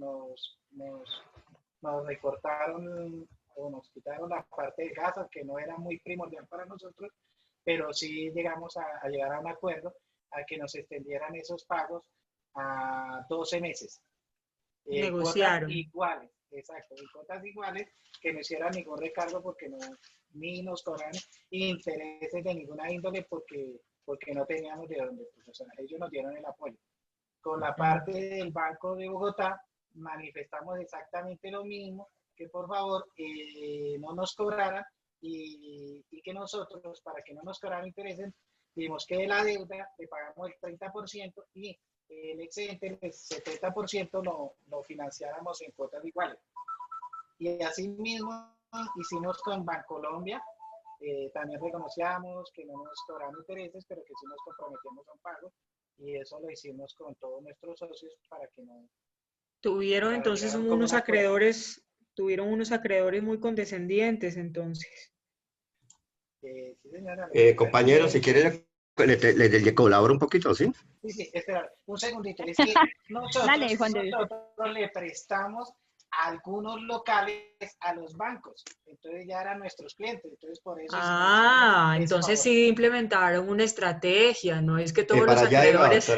recortaron o nos quitaron la parte de gas, que no era muy primordial para nosotros, pero sí llegamos a llegar a un acuerdo a que nos extendieran esos pagos a 12 meses. Negociaron. Cuotas iguales, exacto, y cuotas iguales, que no hicieran ningún recargo porque no ni nos cobraron intereses de ninguna índole porque no teníamos de dónde, pues, o sea, ellos nos dieron el apoyo. Con la parte del Banco de Bogotá manifestamos exactamente lo mismo, que por favor no nos cobraran y que nosotros, para que no nos cobraran intereses, dimos que de la deuda le pagamos el 30% y el excedente, el 70% lo financiáramos en cuotas iguales. Y así mismo hicimos con Bancolombia, también reconocíamos que no nos cobraban intereses, pero que sí nos comprometíamos a un pago, y eso lo hicimos con todos nuestros socios para que no... Tuvieron entonces unos acreedores, muy condescendientes entonces. Sí, señora. Compañero, si quiere le colaboro un poquito, ¿sí? Sí, espera, un segundito. Es que nosotros le prestamos algunos locales a los bancos, entonces ya eran nuestros clientes, entonces por eso... entonces sí implementaron una estrategia, no es que todos los acreedores...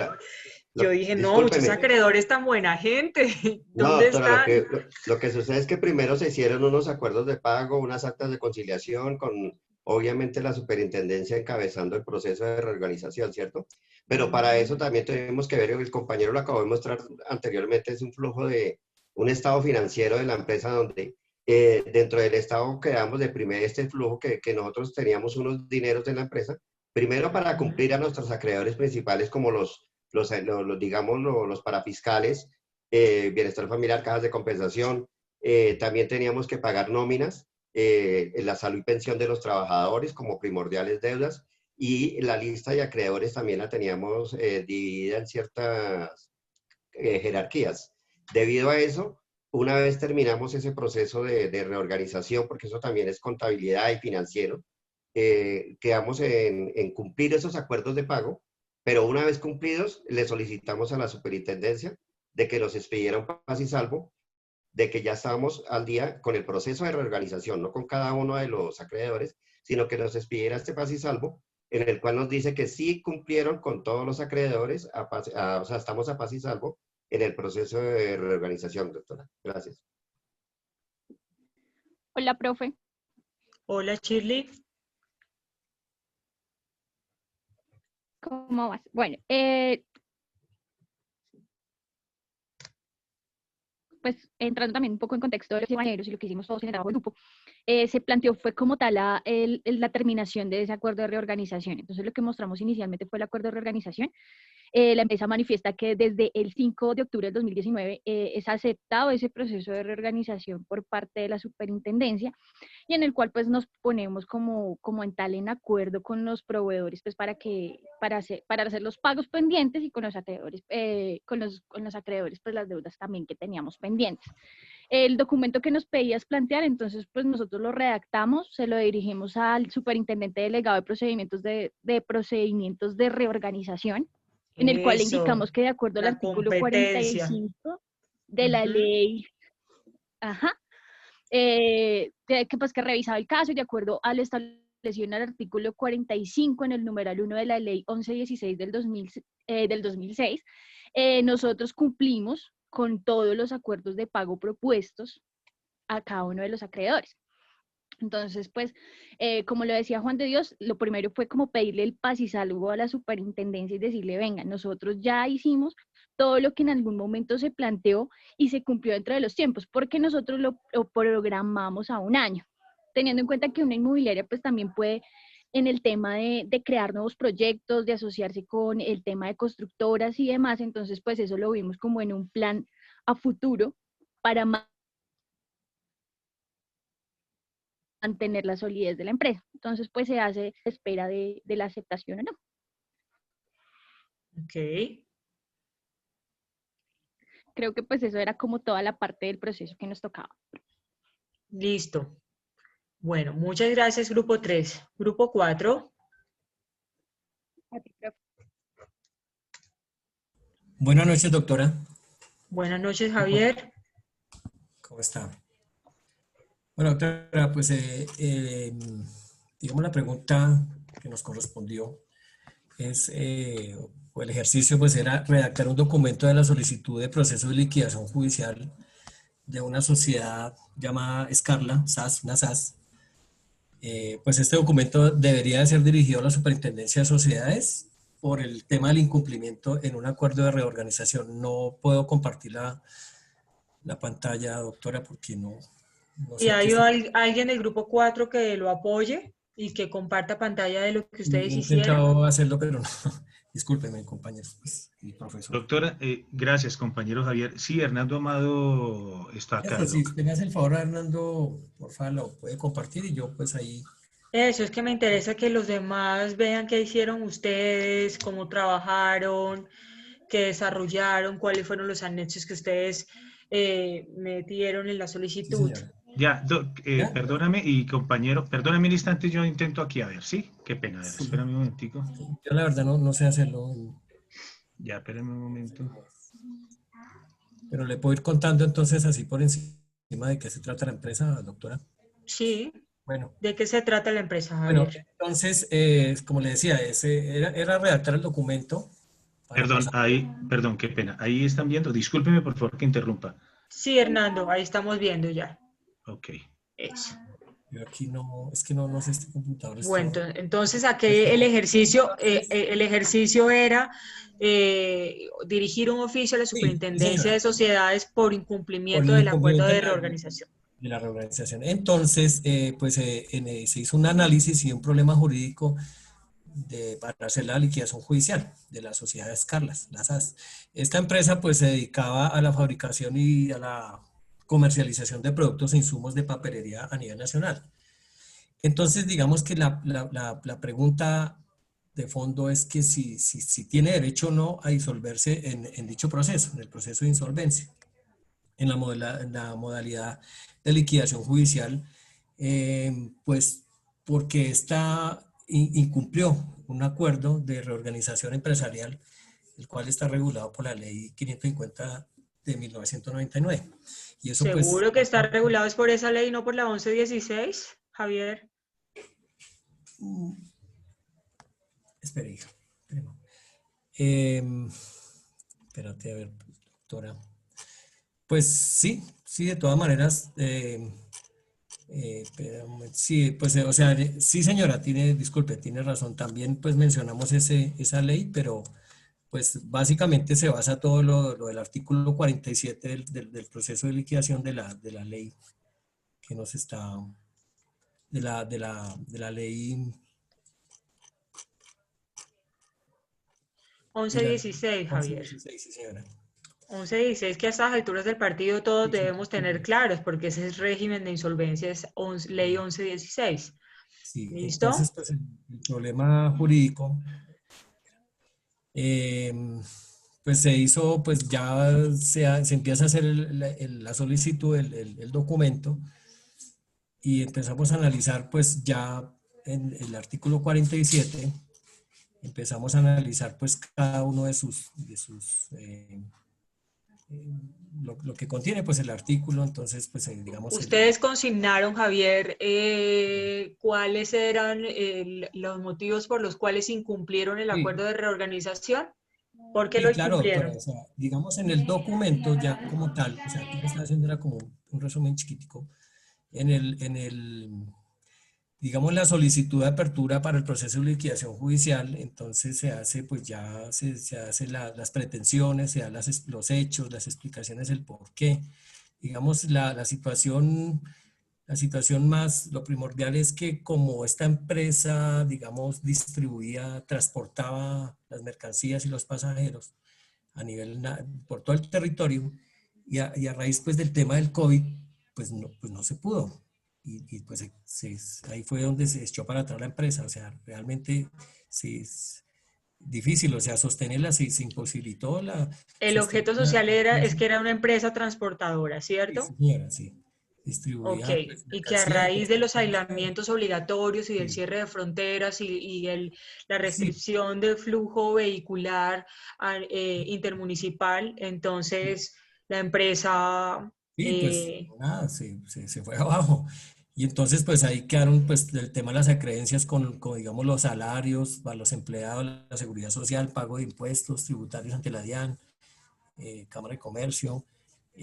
Yo dije, no, muchos acreedores tan buena gente. ¿Dónde doctora, están? Lo que sucede es que primero se hicieron unos acuerdos de pago, unas actas de conciliación con, obviamente, la superintendencia encabezando el proceso de reorganización, ¿cierto? Pero para eso también tenemos que ver, el compañero lo acabó de mostrar anteriormente, es un flujo de un estado financiero de la empresa donde dentro del estado quedamos de primer este flujo que nosotros teníamos unos dineros de la empresa, primero para cumplir a nuestros acreedores principales como los parafiscales, bienestar familiar, cajas de compensación, también teníamos que pagar nóminas, la salud y pensión de los trabajadores como primordiales deudas, y la lista de acreedores también la teníamos dividida en ciertas jerarquías. Debido a eso, una vez terminamos ese proceso de reorganización, porque eso también es contabilidad y financiero, quedamos en cumplir esos acuerdos de pago, pero una vez cumplidos, le solicitamos a la superintendencia de que nos expidiera un paz y salvo, de que ya estábamos al día con el proceso de reorganización, no con cada uno de los acreedores, sino que nos expidiera este paz y salvo, en el cual nos dice que sí cumplieron con todos los acreedores, o sea, estamos a paz y salvo en el proceso de reorganización, doctora. Gracias. Hola, profe. Hola, Shirley. ¿Cómo vas? Bueno, pues entrando también un poco en contexto de los compañeros y lo que hicimos todos en el trabajo de grupo, se planteó fue como tal la terminación de ese acuerdo de reorganización. Entonces lo que mostramos inicialmente fue el acuerdo de reorganización. La empresa manifiesta que desde el 5 de octubre del 2019 es aceptado ese proceso de reorganización por parte de la superintendencia, y en el cual pues nos ponemos como en acuerdo con los proveedores pues para hacer los pagos pendientes, y con los acreedores pues las deudas también que teníamos pendientes. El documento que nos pedías plantear, entonces pues nosotros lo redactamos, se lo dirigimos al superintendente delegado de procedimientos de reorganización, en el cual indicamos que de acuerdo al artículo 45 de la ley, que revisaba el caso, y de acuerdo al establecido en el artículo 45 en el numeral 1 de la ley 1116 del 2006, nosotros cumplimos con todos los acuerdos de pago propuestos a cada uno de los acreedores. Entonces, pues, como lo decía Juan de Dios, lo primero fue como pedirle el paz y salvo a la superintendencia y decirle, venga, nosotros ya hicimos todo lo que en algún momento se planteó y se cumplió dentro de los tiempos, porque nosotros lo programamos a un año, teniendo en cuenta que una inmobiliaria pues también puede, en el tema de crear nuevos proyectos, de asociarse con el tema de constructoras y demás. Entonces, pues eso lo vimos como en un plan a futuro para mantener la solidez de la empresa. Entonces, pues se hace espera de la aceptación o no. Ok. Creo que pues eso era como toda la parte del proceso que nos tocaba. Listo. Bueno, muchas gracias, grupo 3. Grupo 4. Buenas noches, doctora. Buenas noches, Javier. ¿Cómo está? Bueno, doctora, pues digamos la pregunta que nos correspondió es, o el ejercicio pues era redactar un documento de la solicitud de proceso de liquidación judicial de una sociedad llamada Scarla, SAS, una SAS, Pues este documento debería ser dirigido a la Superintendencia de Sociedades por el tema del incumplimiento en un acuerdo de reorganización. No puedo compartir la pantalla, doctora, porque no ¿Y sé hay qué alguien del grupo 4 que lo apoye y que comparta pantalla de lo que ustedes he hicieron? intentado hacerlo, pero no. Discúlpeme, compañeros, pues, y profesor. Doctora, gracias, compañero Javier. Sí, Hernando Amado está acá. Si usted me hace el favor, Hernando, por favor, lo puede compartir y yo pues ahí... Eso es que me interesa que los demás vean qué hicieron ustedes, cómo trabajaron, qué desarrollaron, cuáles fueron los anexos que ustedes metieron en la solicitud. Ya, perdóname y compañero, perdóname un instante, yo intento aquí, a ver, ¿sí? Qué pena, a ver, espérame un momentico. Yo la verdad no sé hacerlo. Ya, espérame un momento. Pero le puedo ir contando entonces así por encima de qué se trata la empresa, doctora. Sí. Bueno. ¿De qué se trata la empresa, Javier? Bueno, entonces, como le decía, era redactar el documento. Perdón, qué pena. Ahí están viendo, discúlpeme por favor que interrumpa. Sí, Hernando, ahí estamos viendo ya. Ok. Eso. Yo aquí no, es que no sé este computador. Bueno, entonces aquí el ejercicio era dirigir un oficio a la Superintendencia de Sociedades por incumplimiento del acuerdo de reorganización. De la reorganización. Entonces, se hizo un análisis y un problema jurídico para hacer la liquidación judicial de las sociedades Carlas, las SAS. Esta empresa pues se dedicaba a la fabricación y a la comercialización de productos e insumos de papelería a nivel nacional. Entonces, digamos que la pregunta de fondo es que si tiene derecho o no a disolverse en dicho proceso, en el proceso de insolvencia, en la modalidad de liquidación judicial, pues porque esta incumplió un acuerdo de reorganización empresarial, el cual está regulado por la ley 550 de 1999. Y eso, ¿Seguro pues, que está regulado es por esa ley y no por la 1116, Javier? Espera, hija. Espérate, a ver, doctora. Pues sí, de todas maneras, sí, pues, o sea, sí señora, disculpe, tiene razón, también pues mencionamos esa ley, pero pues básicamente se basa todo lo del artículo 47 del proceso de liquidación de la ley que nos está, de la ley 1116, Javier. 1116, sí señora. 1116, que a estas alturas del partido todos debemos tener claros, porque ese es régimen de insolvencia, es ley 1116. Sí, ¿Listo? entonces pues el problema jurídico, pues se hizo, pues ya se empieza a hacer la solicitud, el documento, y empezamos a analizar pues ya en el artículo 47, empezamos a analizar pues cada uno de sus lo que contiene pues el artículo. Entonces pues digamos... Ustedes consignaron, Javier, cuáles eran los motivos por los cuales incumplieron el acuerdo de reorganización. ¿Por qué lo incumplieron? Claro, doctora, o sea, digamos en el documento ya como tal, o sea, aquí lo estaba haciendo era como un resumen chiquitico, digamos, la solicitud de apertura para el proceso de liquidación judicial, entonces se hace, pues ya se hace las pretensiones, se dan los hechos, las explicaciones, el por qué. Digamos, la situación más, lo primordial es que como esta empresa, digamos, transportaba las mercancías y los pasajeros a nivel, por todo el territorio, y a raíz, pues, del tema del COVID, pues no se pudo. Y pues ahí fue donde se echó para atrás la empresa. O sea, realmente sí es difícil, o sea, sostenerla, se imposibilitó el objeto social es que era una empresa transportadora, ¿cierto? Sí, señora, sí. Distribuía, ok, pues, y que a raíz de los aislamientos obligatorios y del cierre de fronteras y la restricción del flujo vehicular intermunicipal, entonces la empresa... Sí, pues nada, se fue abajo. Y entonces pues ahí quedaron pues el tema de las acreencias con digamos los salarios para los empleados, la seguridad social, pago de impuestos tributarios ante la DIAN, Cámara de Comercio,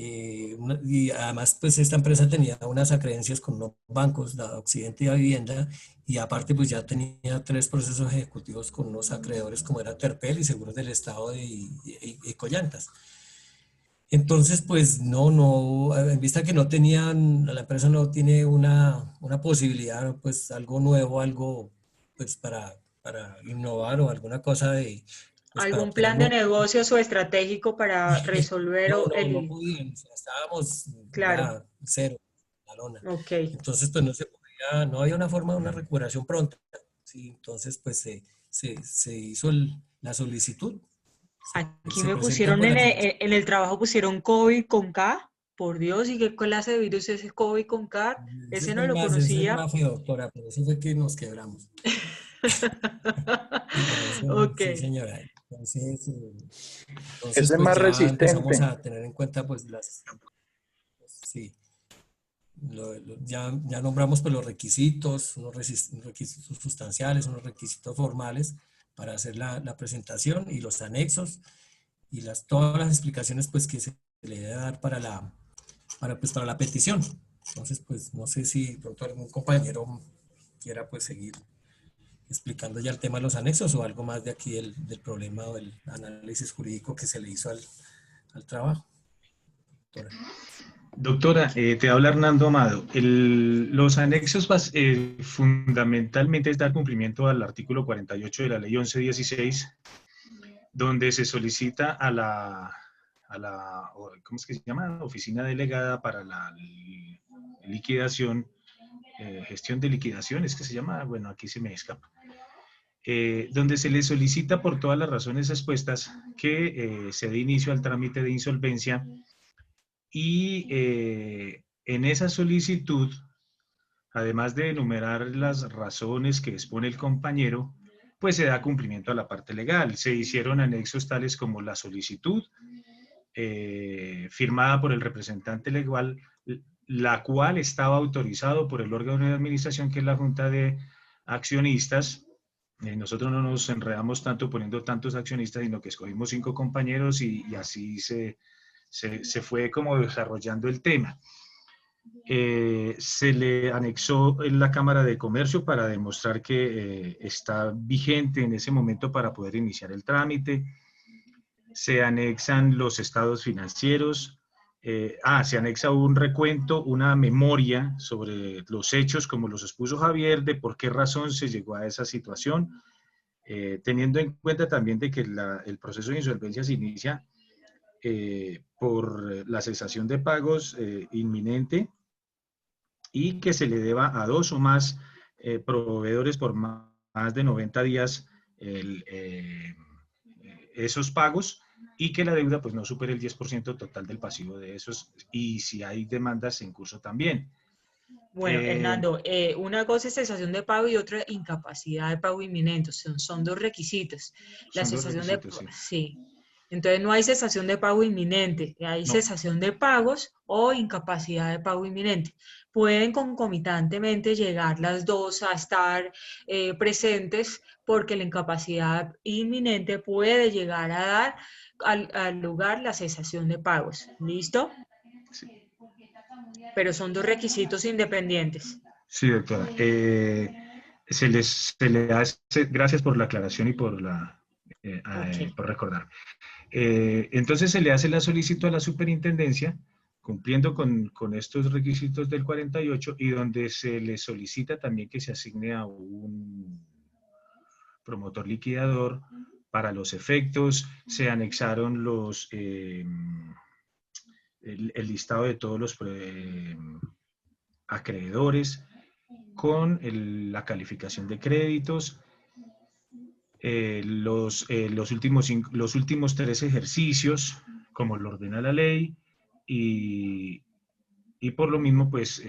Y además, pues esta empresa tenía unas acreencias con unos bancos, la Occidente y la Vivienda, y aparte pues ya tenía 3 procesos ejecutivos con unos acreedores como era Terpel y Seguros del Estado y Collantas. Entonces, pues no, en vista que no tenían, la empresa no tiene una posibilidad, pues algo nuevo, algo pues para innovar o alguna cosa de, pues para ¿Algún obtener plan de nuevos. negocios o estratégico para resolver No podían, o sea, estábamos Claro, ya cero, la lona. ok. Entonces, pues no se podía, no había una forma de una recuperación pronta. ¿Sí? Entonces, pues se hizo la solicitud. Aquí Se me presenta pusieron pues en el trabajo pusieron COVID con K. Por Dios, ¿y qué clase de virus es ese COVID con K? Ese no lo ese es conocía. más feo, doctora, pero eso fue que nos quebramos. Ok. Sí, señora. Entonces, Ese es pues más ya empezamos resistente. a tener en cuenta pues sí, ya nombramos pues los requisitos, unos requisitos sustanciales, unos requisitos formales para hacer la presentación y los anexos y todas las explicaciones pues que se le debe dar para la petición. Entonces, pues no sé si pronto algún compañero quiera pues seguir explicando ya el tema de los anexos o algo más de aquí del problema o el análisis jurídico que se le hizo al trabajo. Doctora, te habla Hernando Amado. Los anexos fundamentalmente es dar cumplimiento al artículo 48 de la ley 1116, donde se solicita a la ¿cómo es que se llama? Oficina delegada para la liquidación, gestión de liquidaciones, que se llama, bueno, aquí se me escapa, donde se le solicita por todas las razones expuestas que se dé inicio al trámite de insolvencia y en esa solicitud, además de enumerar las razones que expone el compañero, pues se da cumplimiento a la parte legal. Se hicieron anexos tales como la solicitud, firmada por el representante legal, la cual estaba autorizado por el órgano de administración, que es la Junta de Accionistas. Nosotros no nos enredamos tanto poniendo tantos accionistas, sino que escogimos 5 compañeros y así se fue como desarrollando el tema. Se le anexó en la Cámara de Comercio para demostrar que está vigente en ese momento para poder iniciar el trámite. Se anexan los estados financieros. Se anexa un recuento, una memoria sobre los hechos, como los expuso Javier, de por qué razón se llegó a esa situación, teniendo en cuenta también de que el proceso de insolvencia se inicia por la cesación de pagos inminente y que se le deba a 2 o más proveedores por más de 90 días esos pagos, y que la deuda pues no supere el 10% total del pasivo de esos, y si hay demandas en curso también. Bueno, Hernando, una cosa es cesación de pago y otra incapacidad de pago inminente. Son 2 requisitos. La Son 2 cesación requisitos, sí. Entonces no hay cesación de pago inminente, hay cesación de pagos o incapacidad de pago inminente. Pueden concomitantemente llegar las 2 a estar presentes, porque la incapacidad inminente puede llegar a dar al lugar la cesación de pagos. ¿Listo? Sí. Pero son 2 requisitos independientes. Sí, doctora. Se le hace, gracias por la aclaración y por por recordar. Entonces se le hace la solicitud a la superintendencia, cumpliendo con estos requisitos del 48, y donde se le solicita también que se asigne a un promotor liquidador para los efectos. Se anexaron el listado de todos los acreedores con la calificación de créditos, los últimos 3 ejercicios, como lo ordena la ley, y por lo mismo pues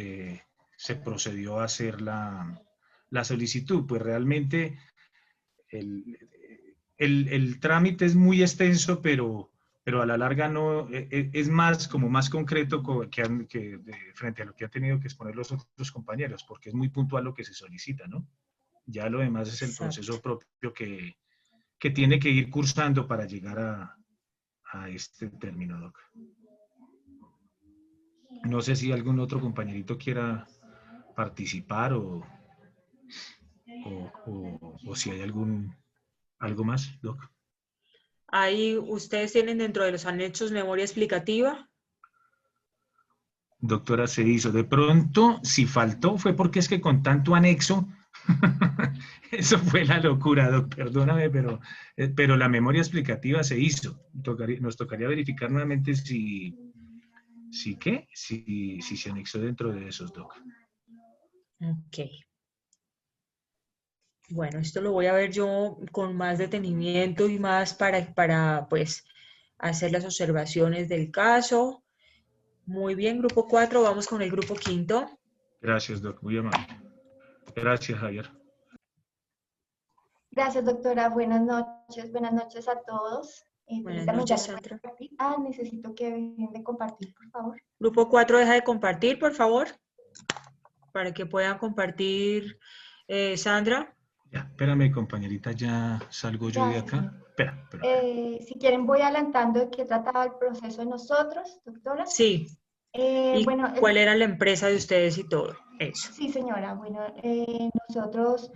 se procedió a hacer la solicitud. Pues realmente el trámite es muy extenso, pero a la larga no es más concreto frente a lo que ha tenido que exponer los otros compañeros, porque es muy puntual lo que se solicita, ¿no? Ya lo demás es el proceso propio que tiene que ir cursando para llegar a este término, Doc. No sé si algún otro compañerito quiera participar o si hay algo más, Doc. Ahí ustedes tienen dentro de los anexos memoria explicativa. Doctora, se hizo. De pronto, si faltó, fue porque es que con tanto anexo, eso fue la locura, Doc, perdóname, pero la memoria explicativa se hizo. Nos tocaría verificar nuevamente si se anexó dentro de esos, Doc. Ok. Bueno, esto lo voy a ver yo con más detenimiento y más para pues, hacer las observaciones del caso. Muy bien, grupo 4, vamos con el grupo 5. Gracias, Doc, muy amable. Gracias, Javier. Gracias, doctora. Buenas noches a todos. Buenas Permítame noches, ya Sandra. compartir. Necesito que dejen de compartir, por favor. Grupo 4, deja de compartir, por favor, para que puedan compartir, Sandra. Ya, espérame, compañerita, ya salgo yo de acá. Espera. Si quieren, voy adelantando de qué trataba el proceso de nosotros, doctora. Sí. ¿Y bueno, cuál era la empresa de ustedes y todo? Eso. Sí, señora. Bueno, nosotros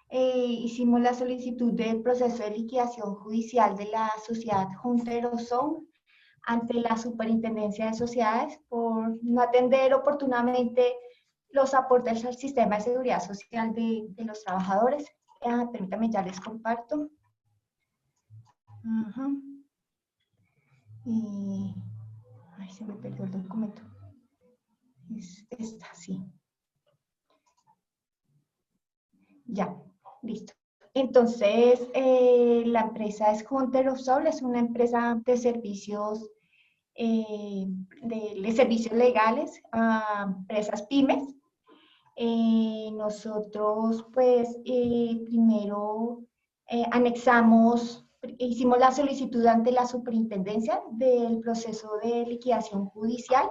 hicimos la solicitud del proceso de liquidación judicial de la sociedad Hunter Ozone ante la Superintendencia de Sociedades por no atender oportunamente los aportes al sistema de seguridad social de los trabajadores. Permítame, ya les comparto. Ay, se me perdió el documento. Es esta, sí. Ya, listo. Entonces, la empresa es Hunter Ozone, es una empresa de servicios, de servicios legales a empresas pymes. Nosotros, pues, primero hicimos la solicitud ante la superintendencia del proceso de liquidación judicial,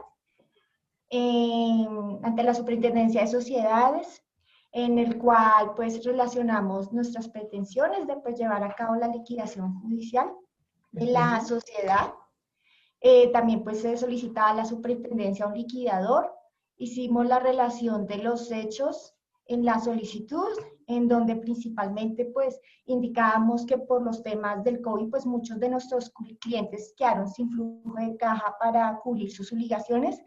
ante la superintendencia de sociedades, en el cual pues relacionamos nuestras pretensiones de pues, llevar a cabo la liquidación judicial de la sociedad. También pues se solicitaba a la superintendencia un liquidador. Hicimos la relación de los hechos en la solicitud, en donde principalmente pues indicábamos que por los temas del COVID pues muchos de nuestros clientes quedaron sin flujo de caja para cubrir sus obligaciones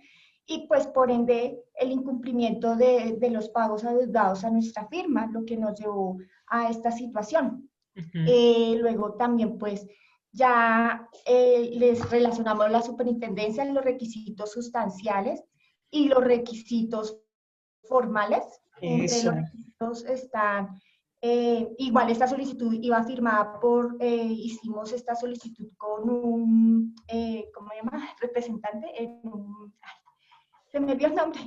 y pues por ende el incumplimiento de los pagos adeudados a nuestra firma, lo que nos llevó a esta situación. Luego también pues ya les relacionamos a la superintendencia los requisitos sustanciales y los requisitos formales. Entre los requisitos están, igual esta solicitud iba firmada por, hicimos esta solicitud con un, ¿cómo se llama? Representante, se me olvidó el nombre,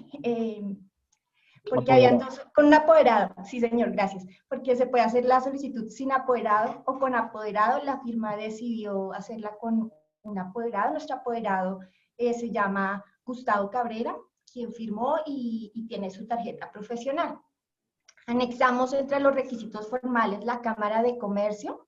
porque habían dos, con un apoderado, sí señor, gracias, porque se puede hacer la solicitud sin apoderado o con apoderado. La firma decidió hacerla con un apoderado. Nuestro apoderado se llama Gustavo Cabrera, quien firmó y tiene su tarjeta profesional. Anexamos entre los requisitos formales la Cámara de Comercio.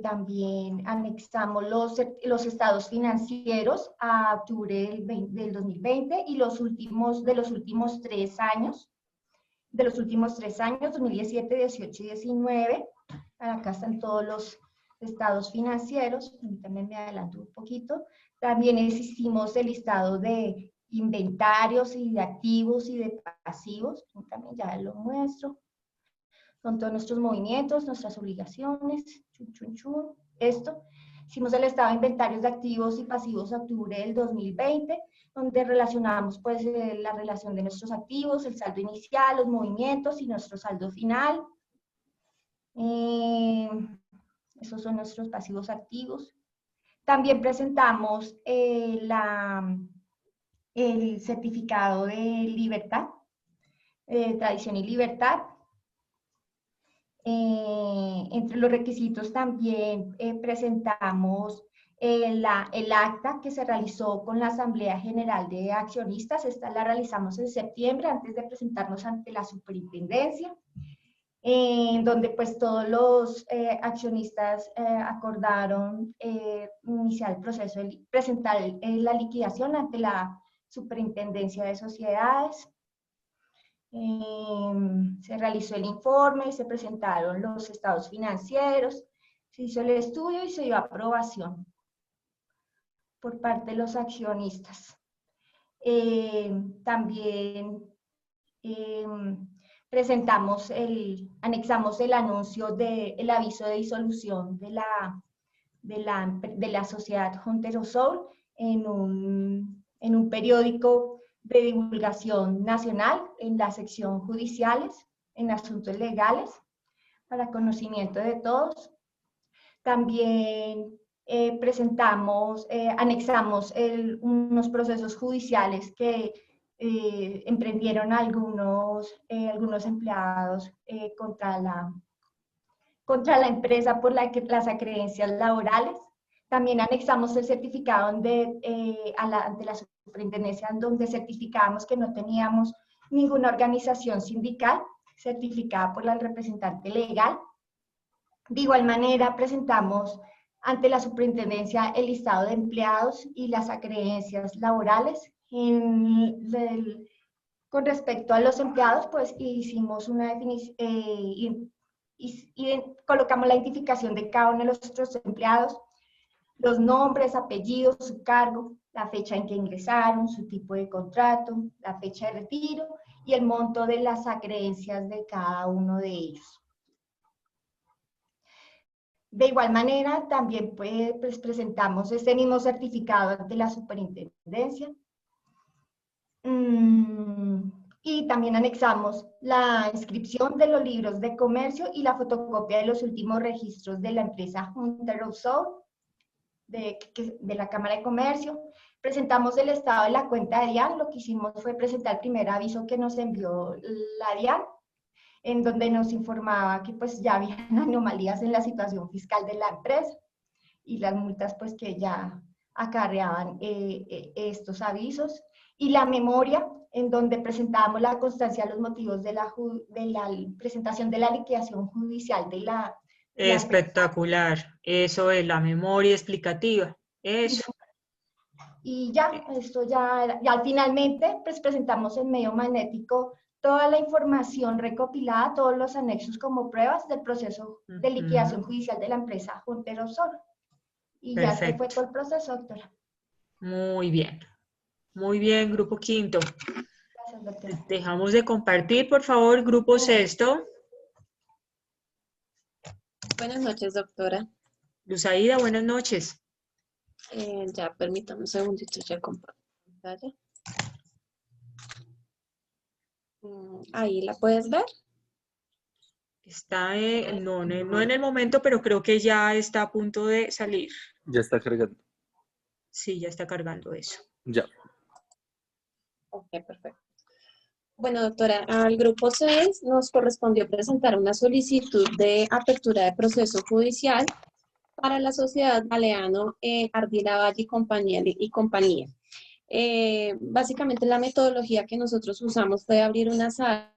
También anexamos los estados financieros a octubre del 2020 y de los últimos 3 años, 2017, 18 y 19. Acá están todos los estados financieros. Permítanme, me adelanto un poquito. También hicimos el listado de inventarios y de activos y de pasivos. También ya lo muestro. Con todos nuestros movimientos, nuestras obligaciones. Esto. Hicimos el estado de inventarios de activos y pasivos a octubre del 2020, donde relacionamos pues la relación de nuestros activos, el saldo inicial, los movimientos y nuestro saldo final. Esos son nuestros pasivos activos. También presentamos el certificado de libertad, tradición y libertad. Entre los requisitos también presentamos el acta que se realizó con la Asamblea General de Accionistas. Esta la realizamos en septiembre antes de presentarnos ante la superintendencia. donde pues todos los accionistas acordaron iniciar el proceso de presentar la liquidación ante la Superintendencia de Sociedades. Se realizó el informe, se presentaron los estados financieros, se hizo el estudio y se dio aprobación por parte de los accionistas. También anexamos el anuncio del aviso de disolución de la sociedad Juntero Soul en un periódico de divulgación nacional en la sección judiciales, en asuntos legales, para conocimiento de todos. También anexamos unos procesos judiciales que emprendieron algunos empleados contra la empresa por las acreencias laborales. También anexamos el certificado ante la superintendencia, donde certificábamos que no teníamos ninguna organización sindical certificada por el representante legal. De igual manera, presentamos ante la superintendencia el listado de empleados y las acreencias laborales. Con respecto a los empleados, pues hicimos una definición y colocamos la identificación de cada uno de nuestros empleados, los nombres, apellidos, su cargo, la fecha en que ingresaron, su tipo de contrato, la fecha de retiro y el monto de las acreencias de cada uno de ellos. De igual manera, también pues presentamos este mismo certificado ante la superintendencia. Y también anexamos la inscripción de los libros de comercio y la fotocopia de los últimos registros de la empresa Juntero Soul de la Cámara de Comercio. Presentamos el estado de la cuenta de DIAN. Lo que hicimos fue presentar el primer aviso que nos envió la DIAN, en donde nos informaba que pues ya había anomalías en la situación fiscal de la empresa y las multas pues que ya acarreaban estos avisos. Y la memoria, en donde presentábamos la constancia de los motivos de la presentación de la liquidación judicial de la Espectacular. Eso es la memoria explicativa. Eso. Y ya, esto ya finalmente pues presentamos en medio magnético toda la información recopilada, todos los anexos como pruebas del proceso de liquidación judicial de la empresa Juntero Soul. Y ya se fue todo el proceso, doctora. Muy bien. Muy bien, grupo quinto. Gracias, doctora. Dejamos de compartir, por favor, grupo sexto. Buenas noches, doctora. Luzaida, buenas noches. Ya, permítame un segundito, ya comparto pantalla. Ahí la puedes ver. Está, no en el momento, pero creo que ya está a punto de salir. Ya está cargando. Sí, ya está cargando eso. Ya. Ok, perfecto. Bueno, doctora, al grupo 6 nos correspondió presentar una solicitud de apertura de proceso judicial para la sociedad Galeano Ardila Valle y compañía. Básicamente la metodología que nosotros usamos fue abrir una sala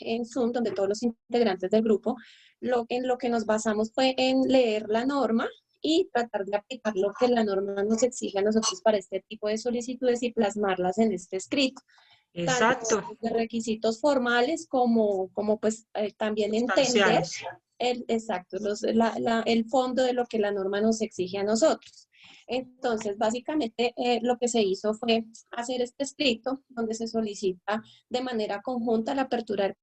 en Zoom donde todos los integrantes del grupo, en lo que nos basamos fue en leer la norma y tratar de aplicar lo que la norma nos exige a nosotros para este tipo de solicitudes y plasmarlas en este escrito. Exacto. Tanto de requisitos formales como pues también entender el fondo de lo que la norma nos exige a nosotros. Entonces, básicamente lo que se hizo fue hacer este escrito donde se solicita de manera conjunta la apertura del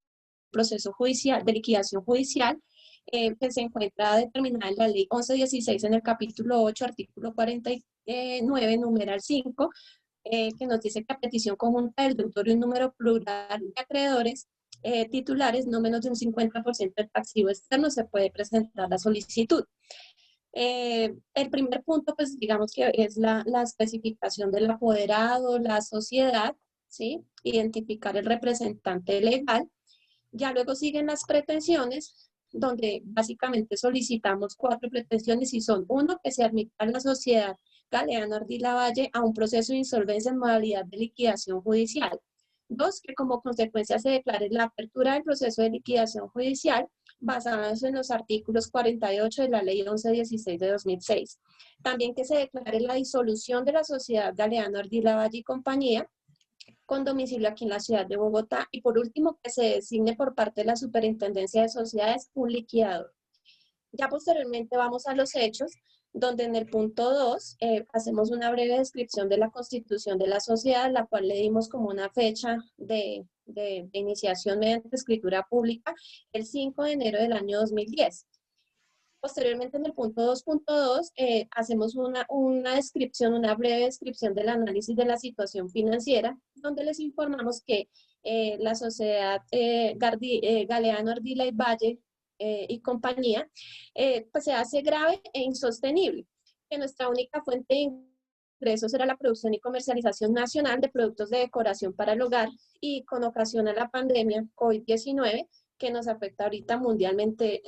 proceso judicial, de liquidación judicial, que se encuentra determinada en la ley 1116 en el capítulo 8, artículo 49, numeral 5, que nos dice que a petición conjunta del deudor y un número plural de acreedores titulares, no menos de un 50% del pasivo externo, se puede presentar la solicitud. El primer punto, pues digamos que es la especificación del apoderado, la sociedad, ¿sí? Identificar el representante legal. Ya luego siguen las pretensiones, donde básicamente solicitamos 4 pretensiones y son: 1, que se admita la sociedad Galeano Ardila Valle a un proceso de insolvencia en modalidad de liquidación judicial. 2, que como consecuencia se declare la apertura del proceso de liquidación judicial basados en los artículos 48 de la Ley 1116 de 2006. También que se declare la disolución de la sociedad Galeano Ardila Valle y Compañía, con domicilio aquí en la ciudad de Bogotá. Y por último, que se designe por parte de la Superintendencia de Sociedades un liquidador. Ya posteriormente vamos a los hechos, donde en el punto 2 hacemos una breve descripción de la constitución de la sociedad, la cual le dimos como una fecha de iniciación mediante escritura pública, el 5 de enero del año 2010. Posteriormente, en el punto 2.2, hacemos una descripción, una breve descripción del análisis de la situación financiera, donde les informamos que la sociedad Galeano Ardila y Valle y Compañía, pues se hace grave e insostenible, que nuestra única fuente de ingresos era la producción y comercialización nacional de productos de decoración para el hogar, y con ocasión a la pandemia COVID-19, que nos afecta ahorita mundialmente,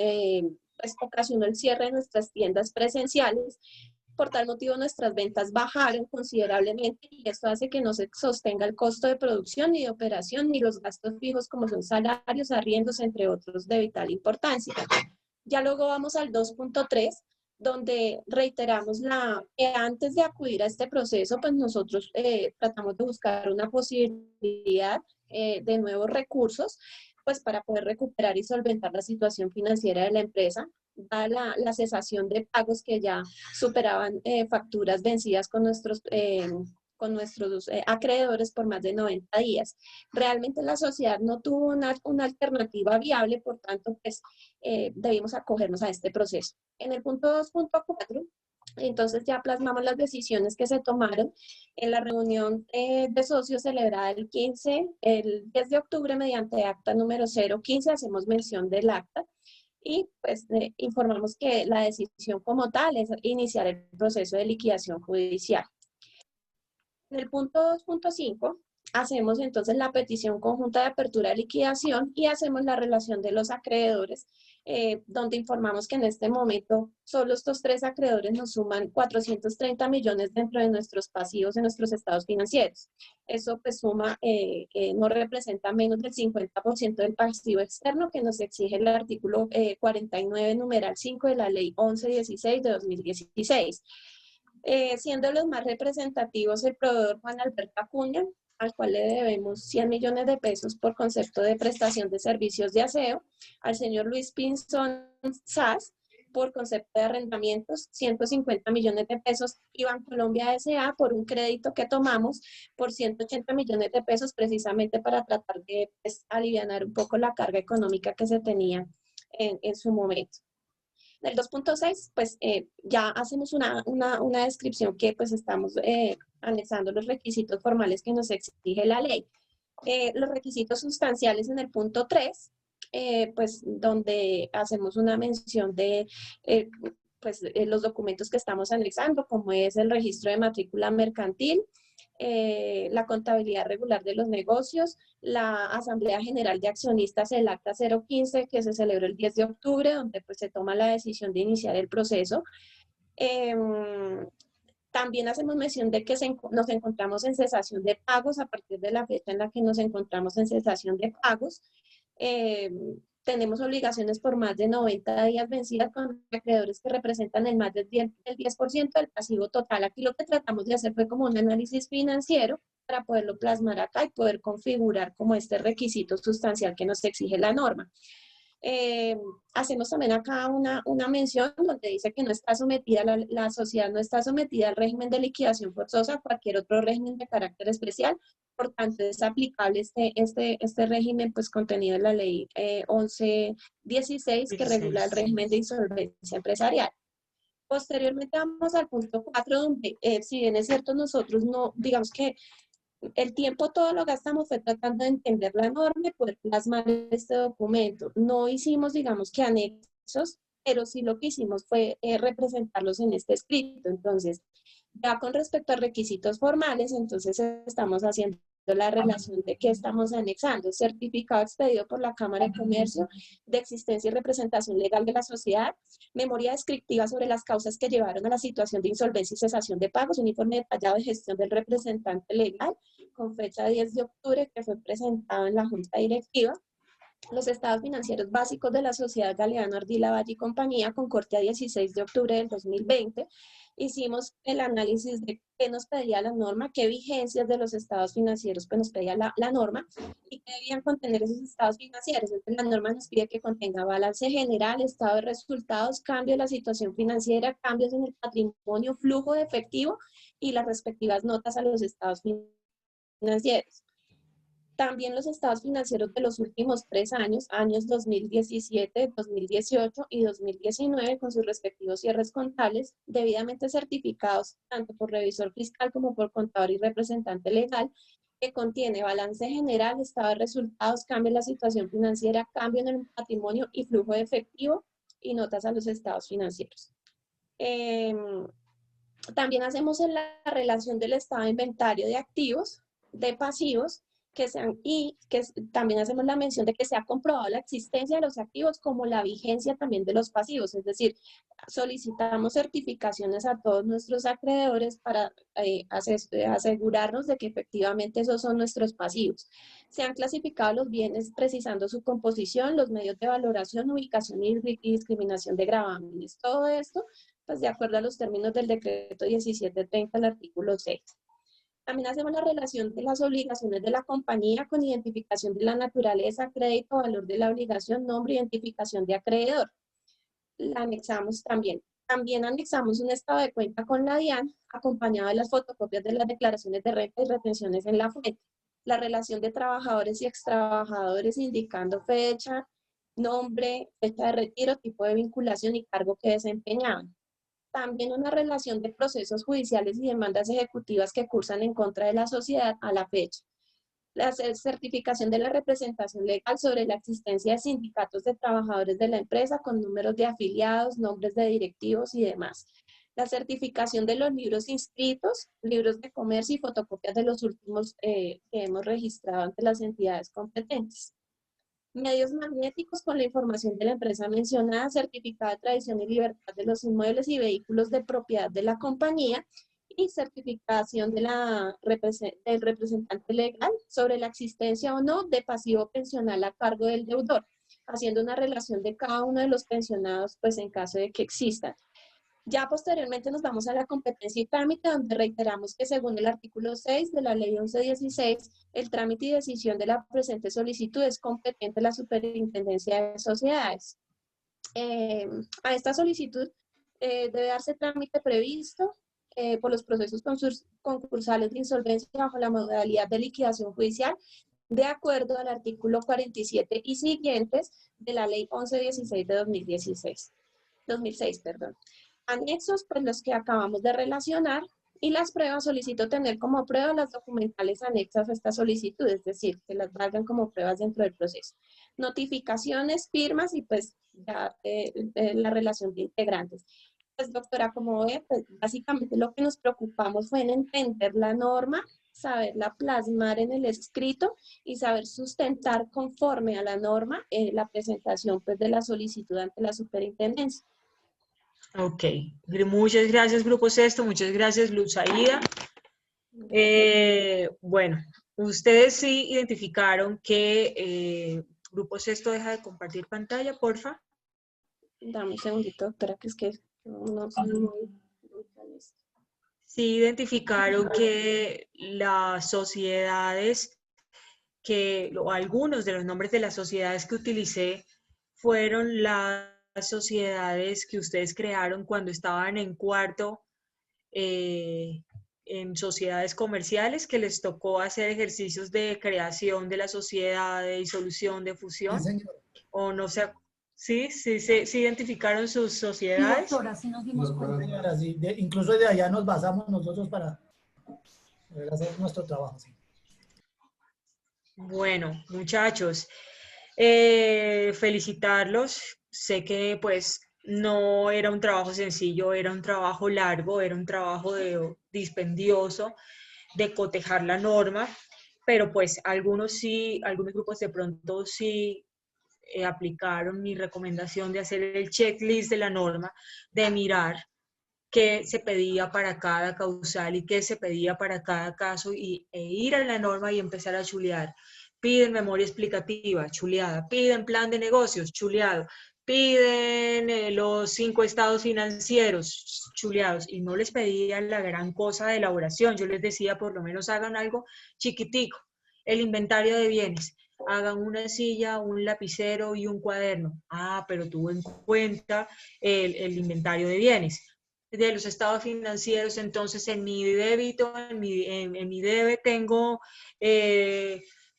pues ocasionó el cierre de nuestras tiendas presenciales. Por tal motivo, nuestras ventas bajaron considerablemente y esto hace que no se sostenga el costo de producción ni de operación ni los gastos fijos como son salarios, arriendos, entre otros de vital importancia. Ya luego vamos al 2.3, donde reiteramos que antes de acudir a este proceso, pues nosotros tratamos de buscar una posibilidad de nuevos recursos, pues para poder recuperar y solventar la situación financiera de la empresa, dada la cesación de pagos que ya superaban facturas vencidas con nuestros acreedores por más de 90 días. Realmente la sociedad no tuvo una alternativa viable, por tanto, pues debimos acogernos a este proceso. En el punto 2.4, entonces ya plasmamos las decisiones que se tomaron en la reunión de socios celebrada el 10 de octubre mediante acta número 015, hacemos mención del acta y pues informamos que la decisión como tal es iniciar el proceso de liquidación judicial. En el punto 2.5 hacemos entonces la petición conjunta de apertura de liquidación y hacemos la relación de los acreedores, donde informamos que en este momento solo estos 3 acreedores nos suman 430 millones dentro de nuestros pasivos, de nuestros estados financieros. Eso pues suma, no representa menos del 50% del pasivo externo que nos exige el artículo 49, numeral 5 de la Ley 1116 de 2016. Siendo los más representativos el proveedor Juan Alberto Acuña, al cual le debemos 100 millones de pesos por concepto de prestación de servicios de aseo, al señor Luis Pinzón SAS por concepto de arrendamientos, 150 millones de pesos, y Bancolombia S.A. por un crédito que tomamos por 180 millones de pesos precisamente para tratar de alivianar un poco la carga económica que se tenía en su momento. En el 2.6, pues ya hacemos una descripción que pues estamos anexando los requisitos formales que nos exige la ley. Los requisitos sustanciales en el punto 3, pues donde hacemos una mención de los documentos que estamos anexando, como es el registro de matrícula mercantil, la contabilidad regular de los negocios, la Asamblea General de Accionistas, el acta 015, que se celebró el 10 de octubre, donde pues se toma la decisión de iniciar el proceso. También hacemos mención de que nos encontramos en cesación de pagos a partir de la fecha en la que nos encontramos en cesación de pagos. Tenemos obligaciones por más de 90 días vencidas con acreedores que representan el más del 10% del pasivo total. Aquí lo que tratamos de hacer fue como un análisis financiero para poderlo plasmar acá y poder configurar como este requisito sustancial que nos exige la norma. Hacemos también acá una mención donde dice que no está sometida, la sociedad no está sometida al régimen de liquidación forzosa, cualquier otro régimen de carácter especial. Por tanto, es aplicable este régimen pues contenido en la ley 1116 que regula el régimen de insolvencia empresarial. Posteriormente vamos al punto 4, donde si bien es cierto nosotros no, digamos que el tiempo todo lo gastamos fue tratando de entender la norma y poder plasmar este documento. No hicimos, digamos que anexos, pero sí lo que hicimos fue representarlos en este escrito. Entonces, ya con respecto a requisitos formales, entonces estamos haciendo la relación de qué estamos anexando. Certificado expedido por la Cámara de Comercio de existencia y representación legal de la sociedad, memoria descriptiva sobre las causas que llevaron a la situación de insolvencia y cesación de pagos, un informe detallado de gestión del representante legal, con fecha 10 de octubre, que fue presentado en la Junta Directiva, los estados financieros básicos de la sociedad Galeano Ardila Valle y Compañía, con corte a 16 de octubre del 2020. Hicimos el análisis de qué nos pedía la norma, qué vigencias de los estados financieros pues nos pedía la norma y qué debían contener esos estados financieros. Entonces, la norma nos pide que contenga balance general, estado de resultados, cambio de la situación financiera, cambios en el patrimonio, flujo de efectivo y las respectivas notas a los estados financieros. También los estados financieros de los últimos 3 años, años 2017, 2018 y 2019, con sus respectivos cierres contables, debidamente certificados tanto por revisor fiscal como por contador y representante legal, que contiene balance general, estado de resultados, cambio en la situación financiera, cambio en el patrimonio y flujo de efectivo y notas a los estados financieros. También hacemos en la relación del estado de inventario de activos, de pasivos, también hacemos la mención de que se ha comprobado la existencia de los activos como la vigencia también de los pasivos, es decir, solicitamos certificaciones a todos nuestros acreedores para asegurarnos de que efectivamente esos son nuestros pasivos. Se han clasificado los bienes precisando su composición, los medios de valoración, ubicación y discriminación de gravámenes. Todo esto, pues de acuerdo a los términos del decreto 1730, el artículo 6. También hacemos la relación de las obligaciones de la compañía con identificación de la naturaleza, crédito, valor de la obligación, nombre, identificación de acreedor. La anexamos también. También anexamos un estado de cuenta con la DIAN, acompañado de las fotocopias de las declaraciones de renta y retenciones en la fuente. La relación de trabajadores y extrabajadores indicando fecha, nombre, fecha de retiro, tipo de vinculación y cargo que desempeñaban. También una relación de procesos judiciales y demandas ejecutivas que cursan en contra de la sociedad a la fecha. La certificación de la representación legal sobre la existencia de sindicatos de trabajadores de la empresa con números de afiliados, nombres de directivos y demás. La certificación de los libros inscritos, libros de comercio y fotocopias de los últimos que hemos registrado ante las entidades competentes. Medios magnéticos con la información de la empresa mencionada, certificado de tradición y libertad de los inmuebles y vehículos de propiedad de la compañía y certificación de del representante legal sobre la existencia o no de pasivo pensional a cargo del deudor, haciendo una relación de cada uno de los pensionados pues en caso de que existan. Ya posteriormente nos vamos a la competencia y trámite, donde reiteramos que según el artículo 6 de la ley 1116, el trámite y decisión de la presente solicitud es competente la Superintendencia de Sociedades. A esta solicitud debe darse trámite previsto por los procesos concursales de insolvencia bajo la modalidad de liquidación judicial, de acuerdo al artículo 47 y siguientes de la ley 1116 de 2006, perdón. Anexos, pues los que acabamos de relacionar, y las pruebas solicito tener como prueba las documentales anexas a esta solicitud, es decir, que las valgan como pruebas dentro del proceso. Notificaciones, firmas y pues ya la relación de integrantes. Pues doctora, como ve, pues básicamente lo que nos preocupamos fue en entender la norma, saberla plasmar en el escrito y saber sustentar conforme a la norma la presentación pues de la solicitud ante la superintendencia. Ok, muchas gracias Grupo Sexto, muchas gracias Luz Aida. Bueno, ustedes sí identificaron que Grupo Sexto deja de compartir pantalla, porfa. Dame un segundito, doctora, que es que no soy muy... Sí identificaron que las sociedades, o algunos de los nombres de las sociedades que utilicé fueron las sociedades que ustedes crearon cuando estaban en cuarto en sociedades comerciales, que les tocó hacer ejercicios de creación de la sociedad, de disolución, de fusión. Sí, señora. O no sé, ¿sí identificaron sus sociedades? Sí, doctora, sí nos dimos cuenta. Señora, sí, incluso de allá nos basamos nosotros para poder hacer nuestro trabajo. Sí. Bueno, muchachos, felicitarlos. Sé que pues no era un trabajo sencillo, era un trabajo largo, era un trabajo dispendioso de cotejar la norma, pero pues algunos grupos de pronto sí aplicaron mi recomendación de hacer el checklist de la norma, de mirar qué se pedía para cada causal y qué se pedía para cada caso e ir a la norma y empezar a chulear. Piden memoria explicativa, chuleada. Piden plan de negocios, chuleado. Piden los 5 estados financieros, chuleados. Y no les pedían la gran cosa de elaboración. Yo les decía, por lo menos hagan algo chiquitico. El inventario de bienes. Hagan una silla, un lapicero y un cuaderno. Ah, pero tuvo en cuenta el inventario de bienes. De los estados financieros, entonces en mi débito, en mi debe tengo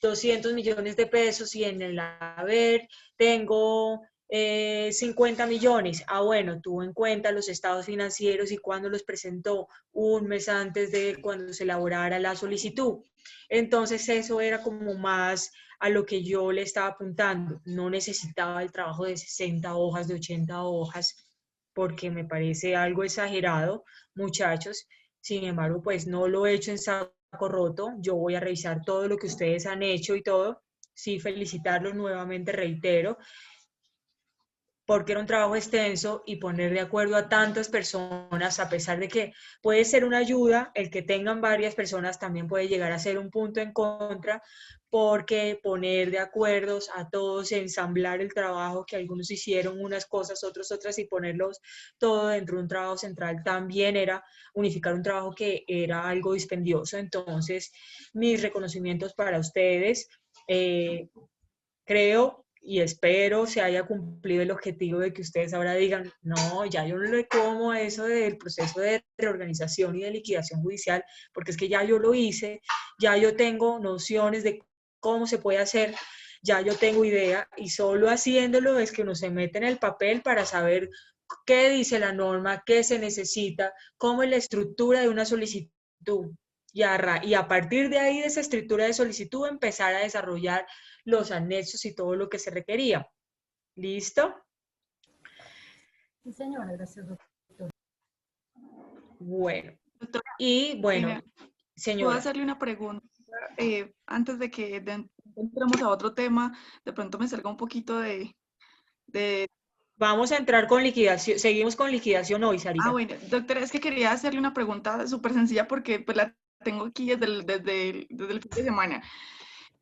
200 millones de pesos y en el haber tengo 50 millones. Ah, bueno, tuvo en cuenta los estados financieros y cuando los presentó, un mes antes de cuando se elaborara la solicitud. Entonces eso era como más a lo que yo le estaba apuntando. No necesitaba el trabajo de 60 hojas, de 80 hojas, porque me parece algo exagerado, muchachos. Sin embargo, pues no lo he hecho en saco roto. Yo voy a revisar todo lo que ustedes han hecho y todo. Sí, felicitarlos nuevamente, reitero, porque era un trabajo extenso y poner de acuerdo a tantas personas, a pesar de que puede ser una ayuda, el que tengan varias personas también puede llegar a ser un punto en contra, porque poner de acuerdo a todos, ensamblar el trabajo, que algunos hicieron unas cosas, otros otras, y ponerlos todo dentro de un trabajo central también era unificar un trabajo que era algo dispendioso. Entonces, mis reconocimientos para ustedes. Creo y espero se haya cumplido el objetivo de que ustedes ahora digan, no, ya yo no le como a eso del proceso de reorganización y de liquidación judicial, porque es que ya yo lo hice, ya yo tengo nociones de cómo se puede hacer, ya yo tengo idea, y solo haciéndolo es que uno se mete en el papel para saber qué dice la norma, qué se necesita, cómo es la estructura de una solicitud. Y a partir de ahí, de esa estructura de solicitud, empezar a desarrollar los anexos y todo lo que se requería. ¿Listo? Sí, señora, gracias, doctor. Bueno. Y bueno, señora. ¿Puedo hacerle una pregunta antes de que entremos a otro tema? De pronto me salga un poquito de... Vamos a entrar con liquidación, seguimos con liquidación hoy, Sarita. Ah, bueno, doctora, es que quería hacerle una pregunta súper sencilla porque pues la tengo aquí desde el fin de semana.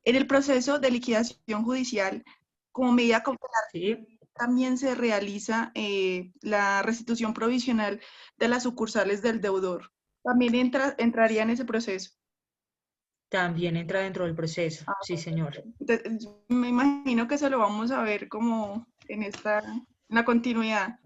En el proceso de liquidación judicial, como medida cautelar, sí, también se realiza la restitución provisional de las sucursales del deudor. ¿También entraría en ese proceso? También entra dentro del proceso, sí, señor. Me imagino que eso lo vamos a ver como en la continuidad.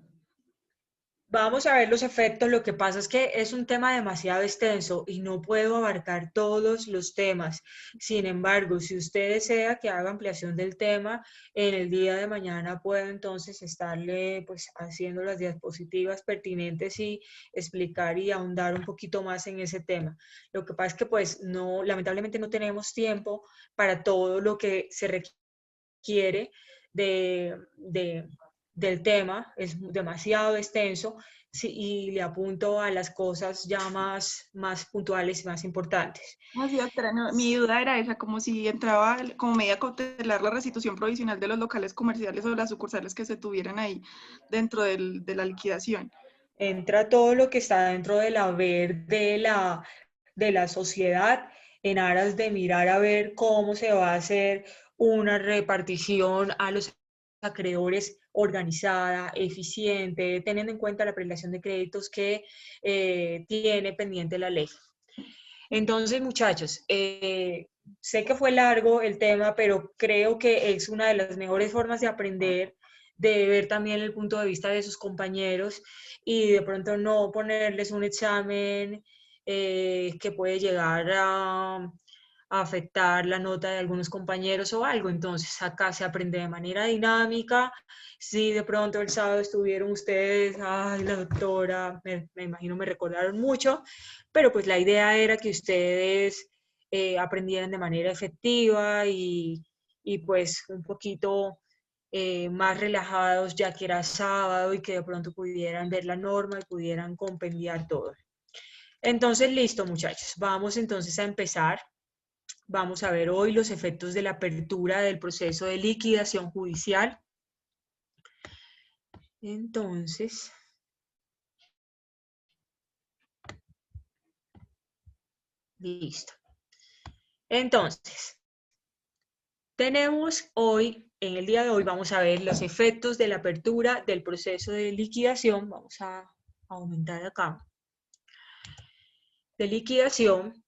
Vamos a ver los efectos. Lo que pasa es que es un tema demasiado extenso y no puedo abarcar todos los temas. Sin embargo, si usted desea que haga ampliación del tema, en el día de mañana puedo entonces estarle pues haciendo las diapositivas pertinentes y explicar y ahondar un poquito más en ese tema. Lo que pasa es que pues no, lamentablemente no tenemos tiempo para todo lo que se requiere del tema, es demasiado extenso, sí, y le apunto a las cosas ya más puntuales y más importantes. No, sí, doctora, no, mi duda era esa, como si entraba como medida cautelar la restitución provisional de los locales comerciales o las sucursales que se tuvieran ahí dentro de la liquidación. Entra todo lo que está dentro del haber de la sociedad en aras de mirar a ver cómo se va a hacer una repartición a los acreedores organizada, eficiente, teniendo en cuenta la prelación de créditos que tiene pendiente la ley. Entonces, muchachos, sé que fue largo el tema, pero creo que es una de las mejores formas de aprender, de ver también el punto de vista de sus compañeros y de pronto no ponerles un examen que puede llegar a afectar la nota de algunos compañeros o algo. Entonces acá se aprende de manera dinámica. Si de pronto el sábado estuvieron ustedes, ay, la doctora, me imagino me recordaron mucho, pero pues la idea era que ustedes aprendieran de manera efectiva y pues un poquito más relajados, ya que era sábado y que de pronto pudieran ver la norma y pudieran compendiar todo. Entonces, listo, muchachos. Vamos entonces a empezar. Vamos a ver hoy los efectos de la apertura del proceso de liquidación judicial. Entonces, Listo. Entonces, tenemos hoy, en el día de hoy, vamos a ver los efectos de la apertura del proceso de liquidación. Vamos a aumentar acá. De liquidación.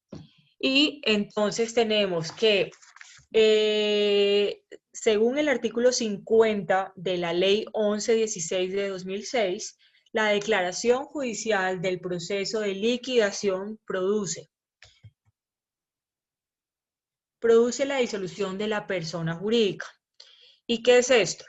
Y entonces tenemos que, según el artículo 50 de la Ley 1116 de 2006, la declaración judicial del proceso de liquidación produce la disolución de la persona jurídica. ¿Y qué es esto?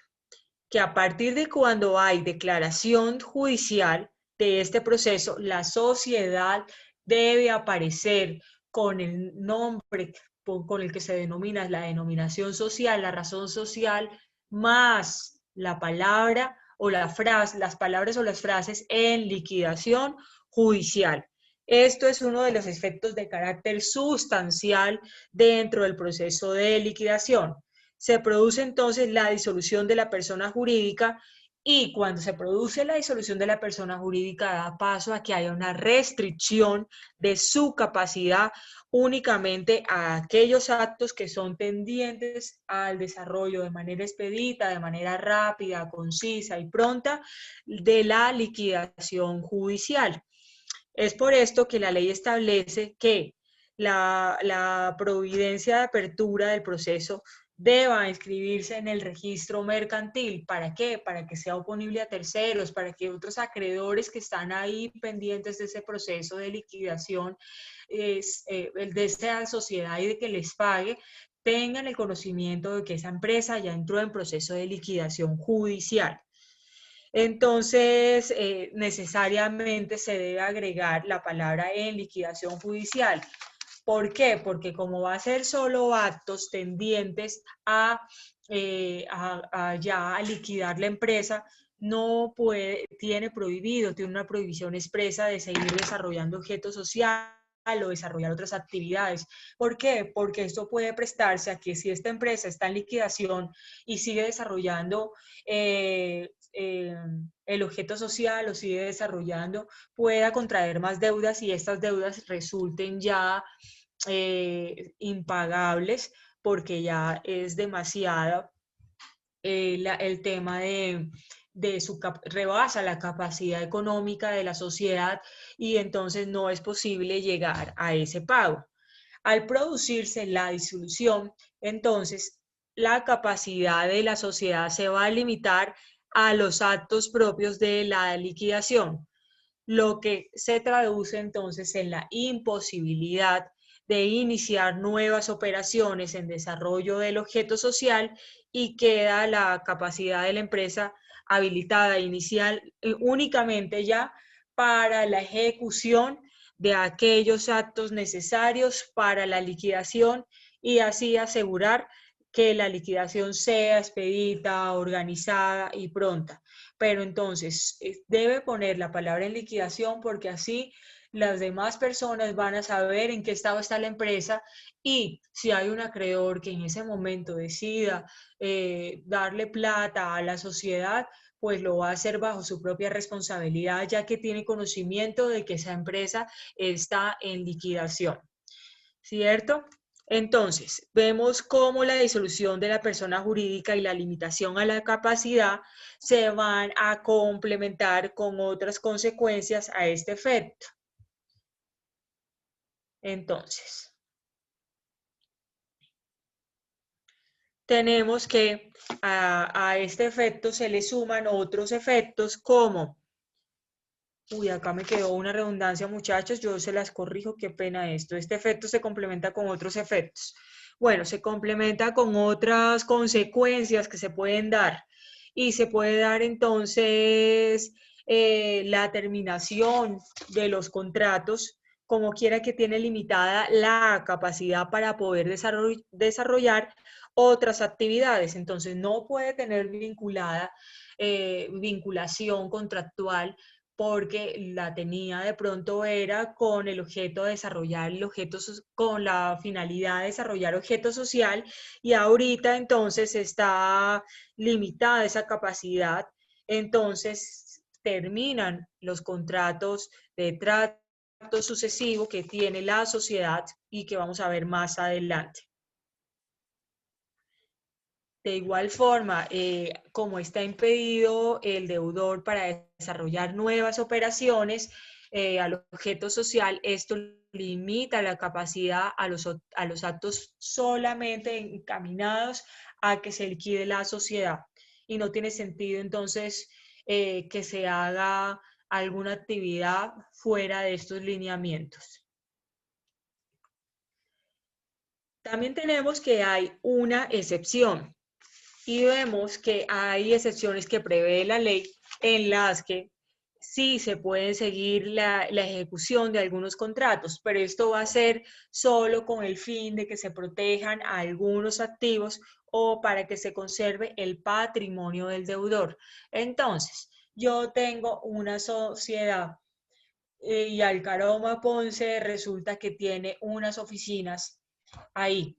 Que a partir de cuando hay declaración judicial de este proceso, la sociedad debe aparecer con el nombre con el que se denomina la denominación social, la razón social, más la palabra o la frase, las palabras o las frases en liquidación judicial. Esto es uno de los efectos de carácter sustancial dentro del proceso de liquidación. Se produce entonces la disolución de la persona jurídica y cuando se produce la disolución de la persona jurídica da paso a que haya una restricción de su capacidad únicamente a aquellos actos que son tendientes al desarrollo de manera expedita, de manera rápida, concisa y pronta de la liquidación judicial. Es por esto que la ley establece que la providencia de apertura del proceso deba inscribirse en el registro mercantil. ¿Para qué? Para que sea oponible a terceros, para que otros acreedores que están ahí pendientes de ese proceso de liquidación, de esta sociedad y de que les pague, tengan el conocimiento de que esa empresa ya entró en proceso de liquidación judicial. Entonces, necesariamente se debe agregar la palabra en liquidación judicial. ¿Por qué? Porque como va a ser solo actos tendientes a liquidar la empresa, no puede, tiene una prohibición expresa de seguir desarrollando objeto social o desarrollar otras actividades. ¿Por qué? Porque esto puede prestarse a que si esta empresa está en liquidación y sigue desarrollando el objeto social o sigue desarrollando, pueda contraer más deudas y estas deudas resulten ya impagables porque ya es demasiado el tema rebasa la capacidad económica de la sociedad y entonces no es posible llegar a ese pago. Al producirse la disolución, entonces la capacidad de la sociedad se va a limitar a los actos propios de la liquidación, lo que se traduce entonces en la imposibilidad de iniciar nuevas operaciones en desarrollo del objeto social y queda la capacidad de la empresa habilitada inicial únicamente ya para la ejecución de aquellos actos necesarios para la liquidación y así asegurar que la liquidación sea expedita, organizada y pronta. Pero entonces debe poner la palabra en liquidación porque así las demás personas van a saber en qué estado está la empresa y si hay un acreedor que en ese momento decida darle plata a la sociedad, pues lo va a hacer bajo su propia responsabilidad, ya que tiene conocimiento de que esa empresa está en liquidación. ¿Cierto? Entonces, vemos cómo la disolución de la persona jurídica y la limitación a la capacidad se van a complementar con otras consecuencias a este efecto. Entonces, tenemos que a este efecto se le suman otros efectos como, acá me quedó una redundancia, muchachos, yo se las corrijo, qué pena esto. Este efecto se complementa con otros efectos. Bueno, se complementa con otras consecuencias que se pueden dar. Y se puede dar entonces la terminación de los contratos, como quiera que tiene limitada la capacidad para poder desarrollar otras actividades. Entonces no puede tener vinculación contractual porque la tenía de pronto era con el objeto de desarrollar con la finalidad de desarrollar objeto social y ahorita entonces está limitada esa capacidad, entonces terminan los contratos de trato impacto sucesivo que tiene la sociedad y que vamos a ver más adelante. De igual forma, como está impedido el deudor para desarrollar nuevas operaciones al objeto social, esto limita la capacidad a los actos solamente encaminados a que se liquide la sociedad. Y no tiene sentido entonces que se haga alguna actividad fuera de estos lineamientos. También tenemos que hay una excepción. Y vemos que hay excepciones que prevé la ley en las que sí se puede seguir la ejecución de algunos contratos, pero esto va a ser solo con el fin de que se protejan a algunos activos o para que se conserve el patrimonio del deudor. Entonces, yo tengo una sociedad y Alcaroma Ponce resulta que tiene unas oficinas ahí.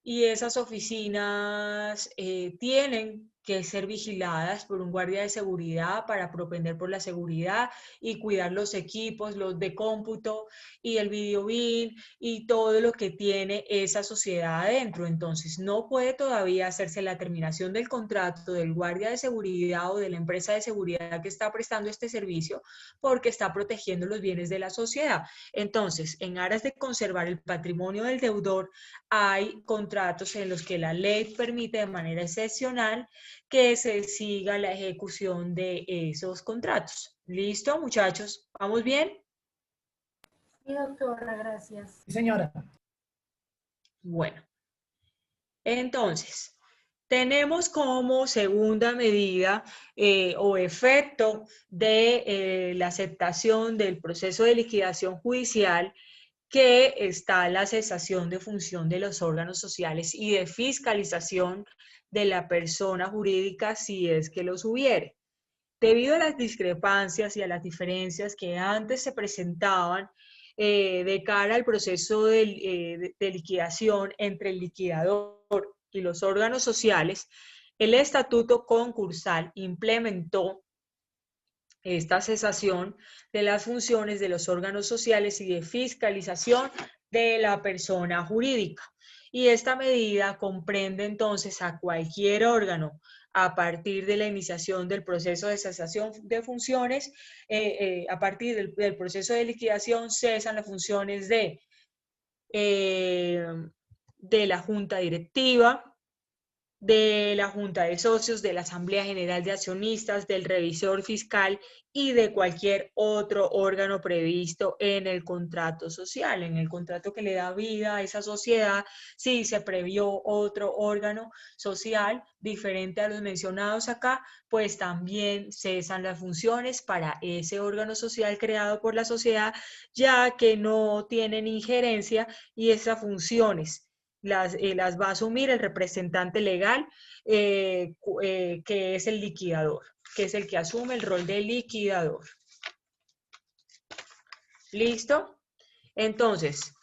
Y esas oficinas tienen que ser vigiladas por un guardia de seguridad para propender por la seguridad y cuidar los equipos, los de cómputo y el video bin y todo lo que tiene esa sociedad adentro. Entonces no puede todavía hacerse la terminación del contrato del guardia de seguridad o de la empresa de seguridad que está prestando este servicio porque está protegiendo los bienes de la sociedad. Entonces, en aras de conservar el patrimonio del deudor, hay contratos en los que la ley permite de manera excepcional que se siga la ejecución de esos contratos. ¿Listo, muchachos? ¿Vamos bien? Sí, doctora, gracias. Sí, señora. Bueno, entonces, tenemos como segunda medida o efecto de la aceptación del proceso de liquidación judicial que está la cesación de función de los órganos sociales y de fiscalización de la persona jurídica si es que los hubiere. Debido a las discrepancias y a las diferencias que antes se presentaban de cara al proceso de liquidación entre el liquidador y los órganos sociales, el Estatuto Concursal implementó esta cesación de las funciones de los órganos sociales y de fiscalización de la persona jurídica. Y esta medida comprende entonces a cualquier órgano a partir de la iniciación del proceso de cesación de funciones, a partir del proceso de liquidación cesan las funciones de la junta directiva, de la Junta de Socios, de la Asamblea General de Accionistas, del revisor fiscal y de cualquier otro órgano previsto en el contrato social, en el contrato que le da vida a esa sociedad. Si se previó otro órgano social diferente a los mencionados acá, pues también cesan las funciones para ese órgano social creado por la sociedad, ya que no tienen injerencia y esas funciones las va a asumir el representante legal, que es el liquidador, que es el que asume el rol de liquidador. ¿Listo? Entonces,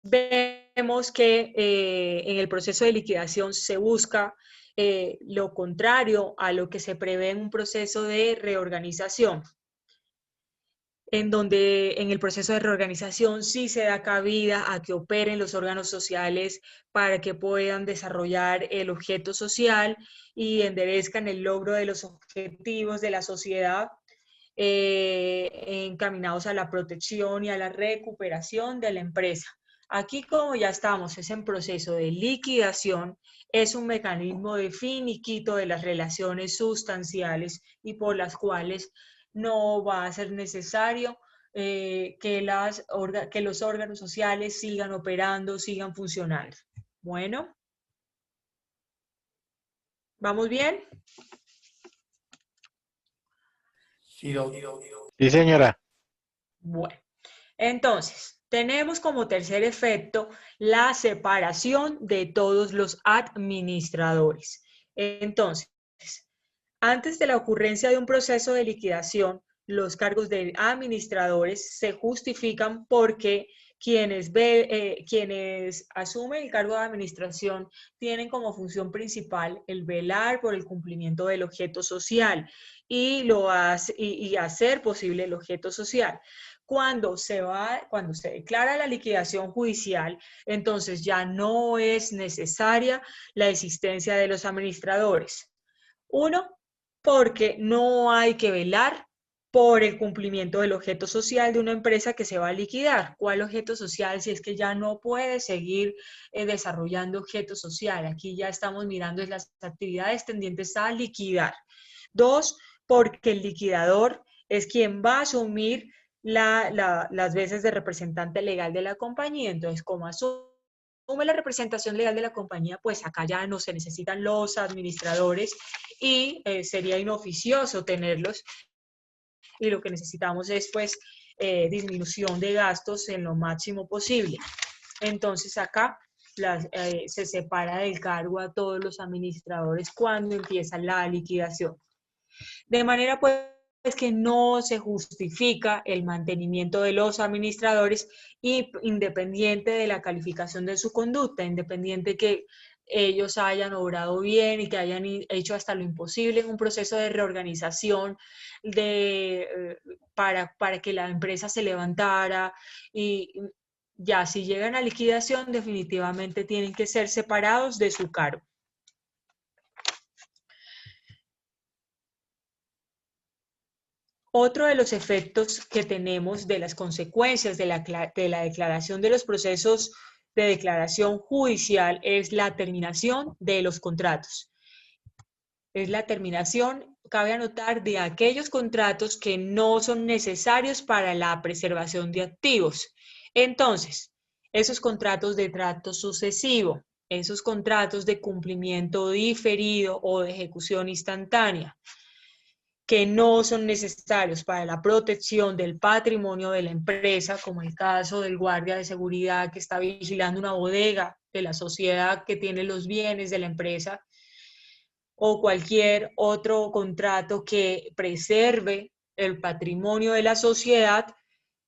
vemos que en el proceso de liquidación se busca lo contrario a lo que se prevé en un proceso de reorganización, en donde en el proceso de reorganización sí se da cabida a que operen los órganos sociales para que puedan desarrollar el objeto social y enderezcan el logro de los objetivos de la sociedad encaminados a la protección y a la recuperación de la empresa. Aquí, como ya estamos, es en proceso de liquidación, es un mecanismo de finiquito de las relaciones sustanciales y por las cuales no va a ser necesario que los órganos sociales sigan operando, sigan funcionando. Bueno. ¿Vamos bien? Sí, señora. Bueno, entonces, tenemos como tercer efecto la separación de todos los administradores. Entonces, antes de la ocurrencia de un proceso de liquidación, los cargos de administradores se justifican porque quienes asumen el cargo de administración tienen como función principal el velar por el cumplimiento del objeto social y hacer posible el objeto social. Cuando se declara la liquidación judicial, entonces ya no es necesaria la existencia de los administradores. Uno, porque no hay que velar por el cumplimiento del objeto social de una empresa que se va a liquidar. ¿Cuál objeto social? Si es que ya no puede seguir desarrollando objeto social. Aquí ya estamos mirando las actividades tendientes a liquidar. Dos, porque el liquidador es quien va a asumir las veces de representante legal de la compañía. Entonces, como asume la representación legal de la compañía, pues acá ya no se necesitan los administradores y sería inoficioso tenerlos. Y lo que necesitamos es, pues, disminución de gastos en lo máximo posible. Entonces, acá se separa del cargo a todos los administradores cuando empieza la liquidación. De manera, pues, que no se justifica el mantenimiento de los administradores independiente de la calificación de su conducta, independiente que ellos hayan obrado bien y que hayan hecho hasta lo imposible en un proceso de reorganización para que la empresa se levantara, y ya si llegan a liquidación definitivamente tienen que ser separados de su cargo. Otro de los efectos que tenemos de las consecuencias de la declaración de los procesos de declaración judicial es la terminación de los contratos. Es la terminación, cabe anotar, de aquellos contratos que no son necesarios para la preservación de activos. Entonces, esos contratos de trato sucesivo, esos contratos de cumplimiento diferido o de ejecución instantánea, que no son necesarios para la protección del patrimonio de la empresa, como el caso del guardia de seguridad que está vigilando una bodega de la sociedad que tiene los bienes de la empresa, o cualquier otro contrato que preserve el patrimonio de la sociedad.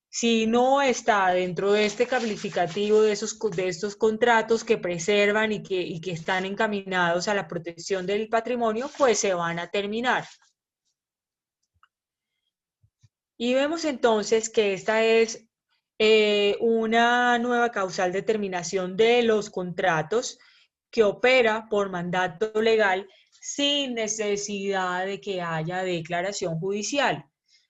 Si no está dentro de este calificativo de estos contratos que preservan y que están encaminados a la protección del patrimonio, pues se van a terminar. Y vemos entonces que esta es una nueva causal de terminación de los contratos que opera por mandato legal sin necesidad de que haya declaración judicial.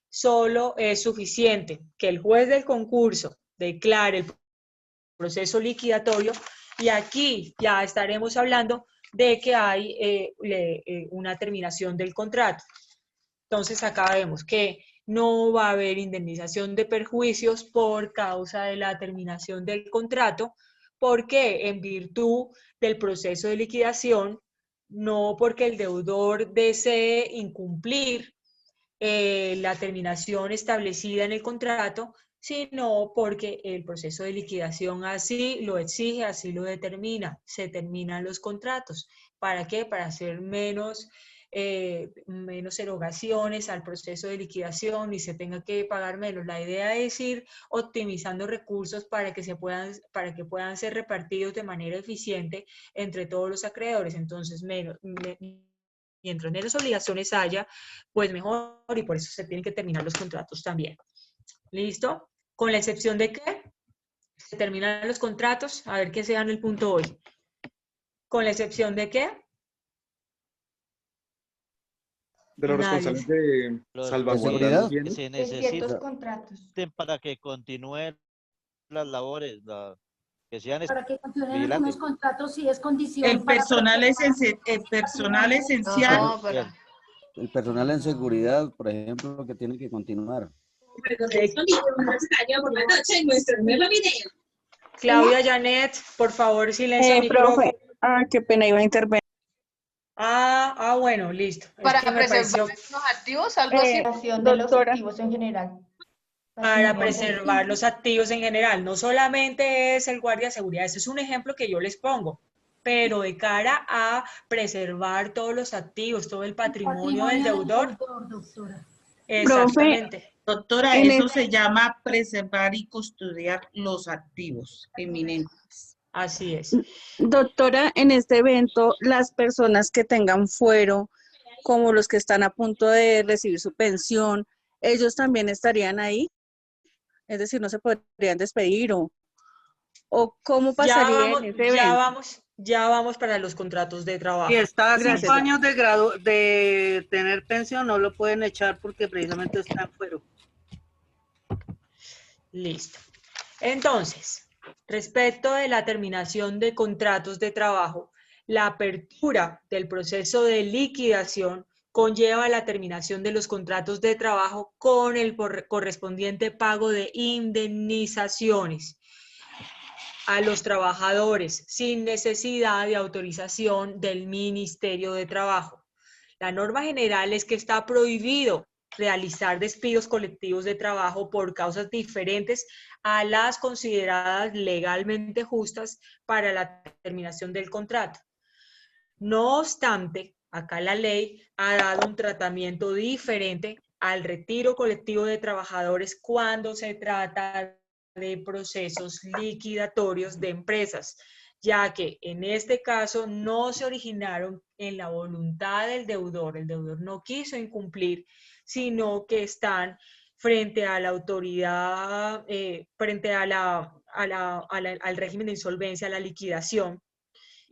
Solo es suficiente que el juez del concurso declare el proceso liquidatorio y aquí ya estaremos hablando de que hay una terminación del contrato. Entonces acá vemos que no va a haber indemnización de perjuicios por causa de la terminación del contrato, porque en virtud del proceso de liquidación, no porque el deudor desee incumplir la terminación establecida en el contrato, sino porque el proceso de liquidación así lo exige, así lo determina. Se terminan los contratos. ¿Para qué? Para hacer menos erogaciones al proceso de liquidación y se tenga que pagar menos. La idea es ir optimizando recursos para que puedan ser repartidos de manera eficiente entre todos los acreedores. Entonces, mientras menos obligaciones haya, pues mejor, y por eso se tienen que terminar los contratos también. ¿Listo? Con la excepción de que se terminan los contratos, a ver qué se gana el punto hoy. Con la excepción de que de los responsables de salvaguardar los bienes. Se ciertos contratos. para que continúen las labores, que sean para que continúen vigilantes. algunos contratos sí es condición. El personal esencial. No, pero... El personal en seguridad, por ejemplo, que tiene que continuar. Claudia Janet, por favor, silencio el micrófono. Profe, qué pena, iba a intervenir. Bueno, listo. Para preservar los activos, algo así. De los activos en general. Para preservar los activos en general. No solamente es el guardia de seguridad, ese es un ejemplo que yo les pongo, pero de cara a preservar todos los activos, todo el patrimonio del deudor. Exactamente. Doctora, eso se llama preservar y custodiar los activos eminentes. Así es. Doctora, en este evento, las personas que tengan fuero, como los que están a punto de recibir su pensión, ¿ellos también estarían ahí? Es decir, no se podrían despedir o cómo pasaría en ese evento. Ya vamos para los contratos de trabajo. Si está a Gracias. 5 años de tener pensión, no lo pueden echar porque precisamente está en fuero. Listo. Entonces, respecto de la terminación de contratos de trabajo, la apertura del proceso de liquidación conlleva la terminación de los contratos de trabajo con el correspondiente pago de indemnizaciones a los trabajadores sin necesidad de autorización del Ministerio de Trabajo. La norma general es que está prohibido realizar despidos colectivos de trabajo por causas diferentes a las consideradas legalmente justas para la terminación del contrato. No obstante, acá la ley ha dado un tratamiento diferente al retiro colectivo de trabajadores cuando se trata de procesos liquidatorios de empresas, ya que en este caso no se originaron en la voluntad del deudor. El deudor no quiso incumplir, sino que están frente a la autoridad, frente a al régimen de insolvencia, a la liquidación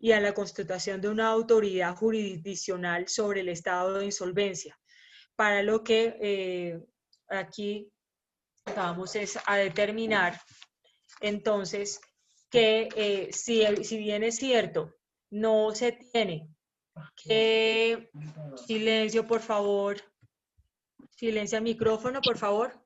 y a la constitución de una autoridad jurisdiccional sobre el estado de insolvencia, para lo que aquí vamos a determinar entonces que si bien es cierto, no se tiene que... Silencio, por favor. Silencia el micrófono, por favor.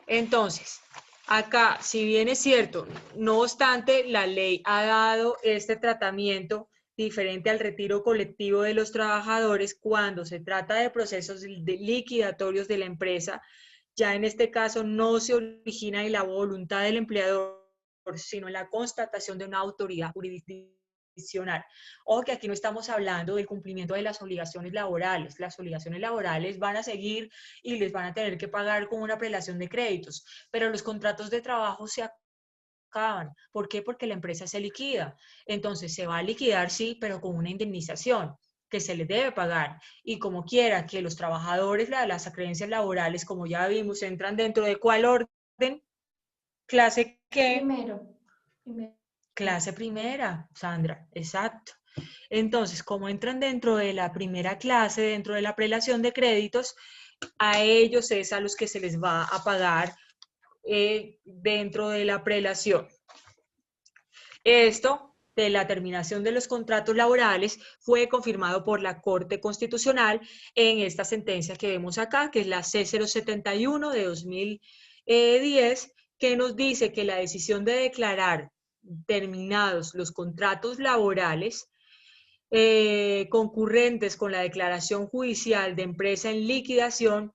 Entonces, acá, si bien es cierto, no obstante, la ley ha dado este tratamiento diferente al retiro colectivo de los trabajadores cuando se trata de procesos liquidatorios de la empresa. Ya en este caso no se origina en la voluntad del empleador, sino en la constatación de una autoridad jurisdiccional. Ojo que aquí no estamos hablando del cumplimiento de las obligaciones laborales. Las obligaciones laborales van a seguir y les van a tener que pagar con una prelación de créditos, pero los contratos de trabajo se acaban. ¿Por qué? Porque la empresa se liquida. Entonces se va a liquidar, sí, pero con una indemnización que se les debe pagar. Y como quiera que los trabajadores, las acreencias laborales, como ya vimos, entran dentro de ¿cuál orden? ¿Clase qué? Primero. Clase primera, Sandra, exacto. Entonces, como entran dentro de la primera clase, dentro de la prelación de créditos, a ellos es a los que se les va a pagar dentro de la prelación. Esto de la terminación de los contratos laborales fue confirmado por la Corte Constitucional en esta sentencia que vemos acá, que es la C071 de 2010, que nos dice que la decisión de declarar terminados los contratos laborales concurrentes con la declaración judicial de empresa en liquidación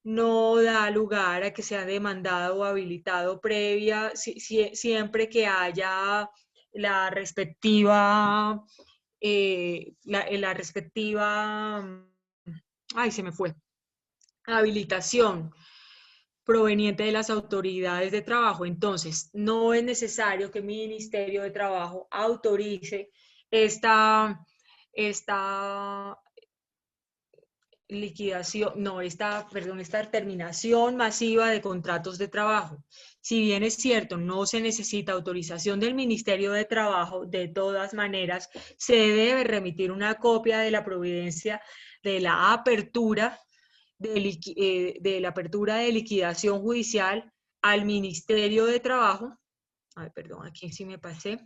no da lugar a que sea demandado o habilitado previa, siempre que haya la respectiva, ay, se me fue, habilitación proveniente de las autoridades de trabajo. Entonces, no es necesario que el Ministerio de Trabajo autorice esta liquidación, no, esta terminación masiva de contratos de trabajo. Si bien es cierto, no se necesita autorización del Ministerio de Trabajo, de todas maneras, se debe remitir una copia de la providencia de la apertura de liquidación judicial al Ministerio de Trabajo. Ay, perdón, aquí sí me pasé.